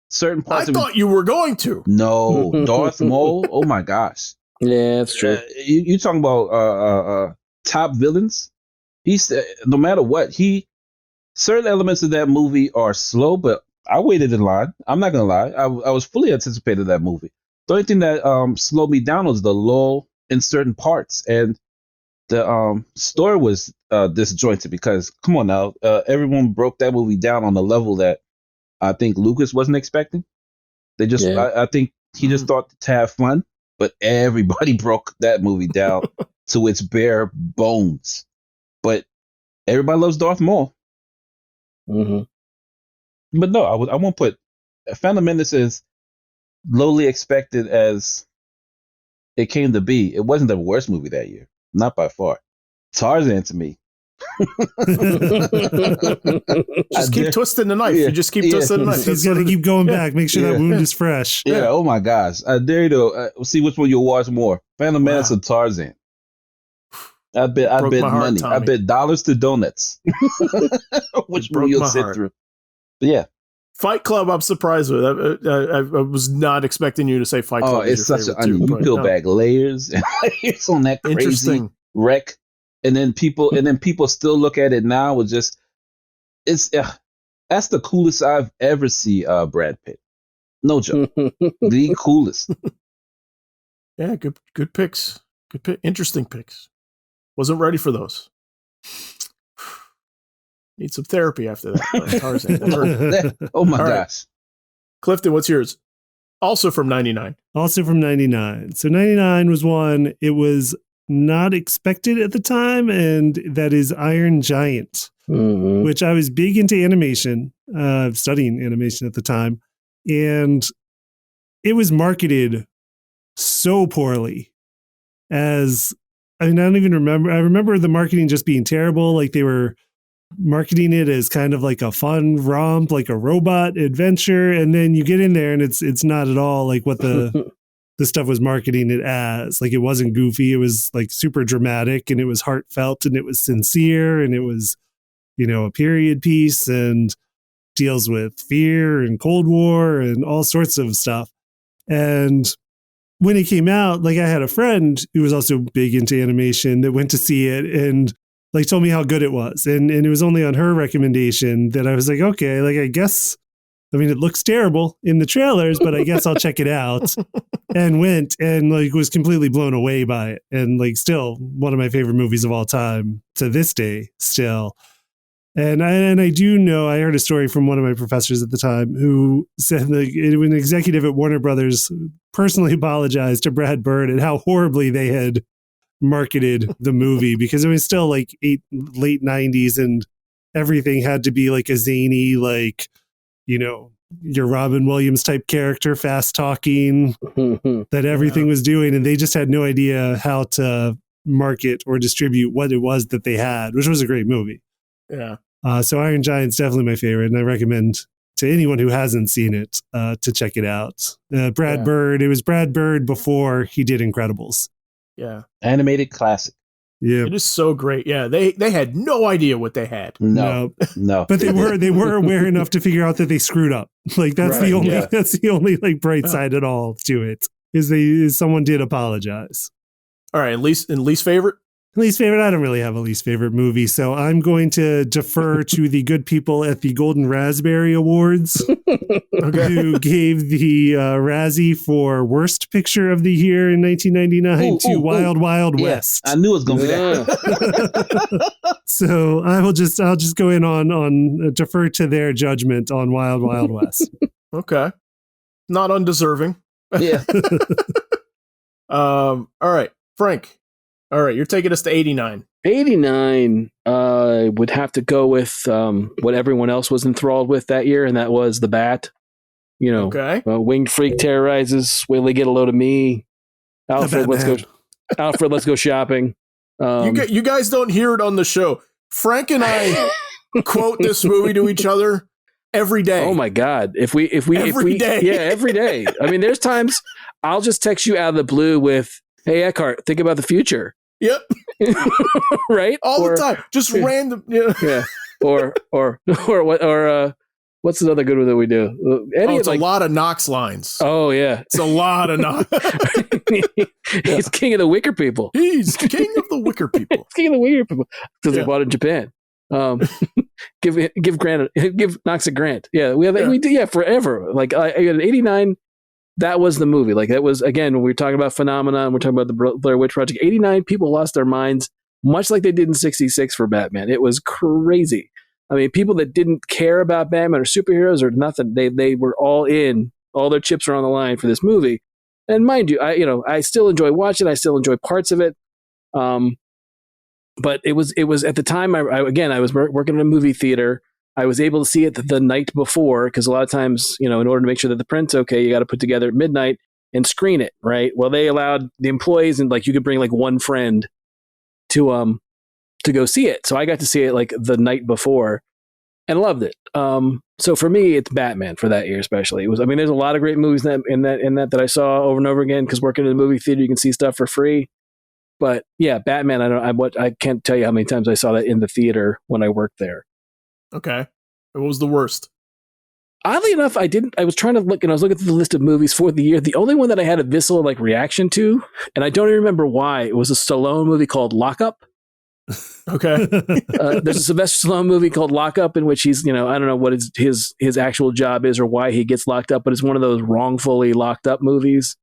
certain parts. I thought you were going to. No, Darth Maul. Oh my gosh. Yeah, that's true. You talking about top villains? He's no matter what certain elements of that movie are slow, but I waited in line. I'm not gonna lie. I was fully anticipated that movie. The only thing that slowed me down was the lull in certain parts, and the story was disjointed because come on now, everyone broke that movie down on a level that I think Lucas wasn't expecting. They just I think he just thought to have fun, but everybody broke that movie down to its bare bones. But everybody loves Darth Maul. But no, I won't put Phantom Menace as lowly expected as it came to be. It wasn't the worst movie that year, not by far. Tarzan to me. Just keep twisting the knife. You just keep twisting the knife. He's got to keep going back. Make sure that wound is fresh. Yeah. Oh my gosh. I dare you to see which one you'll watch more: Phantom Menace or Tarzan. I bet money. Tommy. I bet dollars to donuts. Which one you'll sit through? But yeah. Fight Club, I'm surprised with. I was not expecting you to say Fight Club. Oh, it's such an onion. You peel back layers and layers on that crazy wreck, and then people still look at it now with just that's the coolest I've ever seen Brad Pitt. No joke, the coolest. Yeah, good picks. Interesting picks. Wasn't ready for those. Need some therapy after that. Tarzan. Oh my gosh. Clifton, what's yours? Also from 99. Also from 99. So 99 was one, it was not expected at the time, and that is Iron Giant, which I was big into animation, studying animation at the time. And it was marketed so poorly I don't even remember. I remember the marketing just being terrible. Like they were marketing it as kind of like a fun romp, like a robot adventure. And then you get in there and it's not at all like what the stuff was marketing it as. Like it wasn't goofy. It was like super dramatic and it was heartfelt and it was sincere and it was, a period piece and deals with fear and Cold War and all sorts of stuff. And when it came out, like I had a friend who was also big into animation that went to see it and like told me how good it was. And it was only on her recommendation that I was like, okay, like I guess, it looks terrible in the trailers, but I guess I'll check it out. And went and like was completely blown away by it. And like still one of my favorite movies of all time to this day still. And I do know, I heard a story from one of my professors at the time who said like an executive at Warner Brothers personally apologized to Brad Bird and how horribly they had marketed the movie because it was still like late 90s and everything had to be like a zany, like, your Robin Williams type character, fast talking, that everything was doing. And they just had no idea how to market or distribute what it was that they had, which was a great movie. Yeah. So Iron Giant's definitely my favorite, and I recommend to anyone who hasn't seen it to check it out. Brad Bird, it was Brad Bird before he did Incredibles. Yeah. Animated classic. Yeah. It is so great. Yeah, they had no idea what they had. No. But they were aware enough to figure out that they screwed up. Like that's the only like bright side at all to it is someone did apologize. All right, least favorite? Least favorite, I don't really have a least favorite movie, so I'm going to defer to the good people at the Golden Raspberry Awards who gave the Razzie for Worst Picture of the Year in 1999 to Wild Wild West. I knew it was going to be that. So I'll just go in on defer to their judgment on Wild Wild West. Okay. Not undeserving. Yeah. All right, Frank. All right, you're taking us to 89. 89 would have to go with what everyone else was enthralled with that year, and that was The Bat. Okay. Winged Freak terrorizes. Wait till they get a load of me. Alfred, let's go shopping. You guys don't hear it on the show. Frank and I quote this movie to each other every day. Oh my God. If we Every day. Yeah, every day. I mean, there's times I'll just text you out of the blue with, hey, Eckhart, think about the future. Yep. Right? All the time. Just random. Yeah. Or what's another good one that we do? It's a lot of Knox lines. Oh yeah. It's a lot of Knox. He's king of the wicker people. He's king of the wicker people. He's king of the wicker people. Because they bought it in Japan. Give Knox a grant. Yeah. We did forever. Like in 89, that was the movie. Like that was, again, when we were talking about phenomena and we're talking about the Blair Witch Project, 89 people lost their minds, much like they did in 66 for Batman. It was crazy. I mean, people that didn't care about Batman or superheroes or nothing, they were all in. All their chips are on the line for this movie. And mind you, I still enjoy watching. I still enjoy parts of it. But it was at the time. I was working in a movie theater. I was able to see it the night before because a lot of times, in order to make sure that the print's okay, you got to put together at midnight and screen it, right? Well, they allowed the employees and like you could bring like one friend to go see it. So I got to see it like the night before and loved it. So for me, it's Batman for that year, especially. There's a lot of great movies in that I saw over and over again because working in a movie theater, you can see stuff for free. But yeah, Batman. I can't tell you how many times I saw that in the theater when I worked there. Okay. What was the worst? Oddly enough, I was trying to look, and I was looking at the list of movies for the year. The only one that I had a visceral reaction to, and I don't even remember why, it was a Stallone movie called Lock-Up. Okay. There's a Sylvester Stallone movie called Lock-Up in which he's, I don't know what his actual job is or why he gets locked up, but it's one of those wrongfully locked up movies.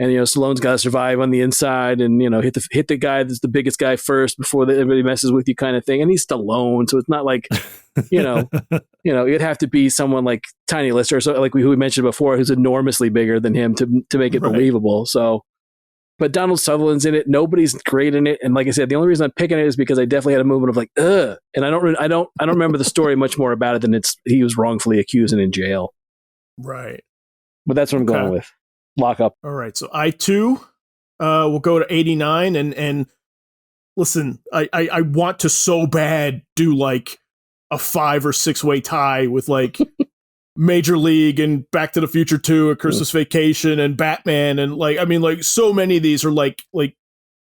And, Stallone's got to survive on the inside and, hit the guy that's the biggest guy first before everybody messes with you kind of thing. And he's Stallone. So it's not like, it'd have to be someone like Tiny Lister or so, like who we mentioned before, who's enormously bigger than him to make it believable. So, but Donald Sutherland's in it. Nobody's great in it. And like I said, the only reason I'm picking it is because I definitely had a moment of like, ugh. And I don't remember the story much more about it than he was wrongfully accused and in jail. Right. But that's what I'm going with. Lock Up. All right. So I too will go to 89 and listen, I want to so bad do like a 5 or 6 way tie with like Major League and Back to the Future 2, A Christmas Vacation and Batman. And like so many of these are like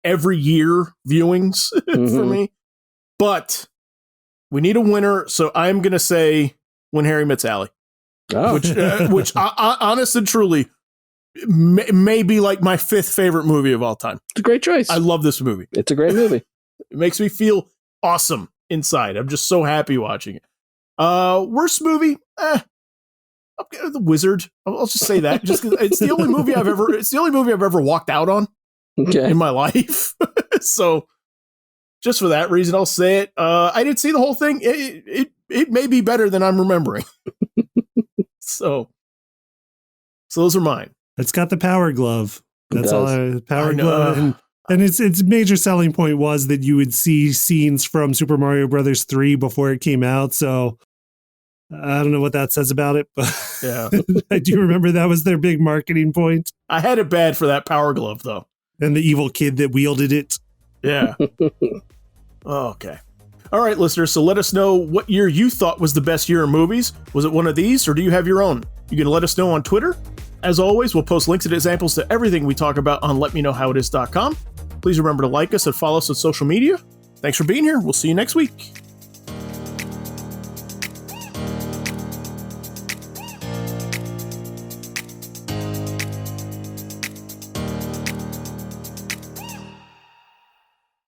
every year viewings for me, but we need a winner. So I'm going to say When Harry Met Sally, which honest and truly, may be like my 5th favorite movie of all time. It's a great choice. I love this movie. It's a great movie. It makes me feel awesome inside. I'm just so happy watching it. Worst movie? The Wizard. I'll just say that. Just 'cause it's the only movie I've ever walked out on in my life. So just for that reason, I'll say it. I didn't see the whole thing. It may be better than I'm remembering. So those are mine. It's got the Power Glove. That's all. Power Glove, and its major selling point was that you would see scenes from Super Mario Brothers 3 before it came out. So I don't know what that says about it, but yeah, I do remember that was their big marketing point. I had it bad for that Power Glove though, and the evil kid that wielded it. Yeah. Okay. All right, listeners. So let us know what year you thought was the best year in movies. Was it one of these, or do you have your own? You can let us know on Twitter. As always, we'll post links and examples to everything we talk about on letmeknowhowitis.com. Please remember to like us and follow us on social media. Thanks for being here. We'll see you next week.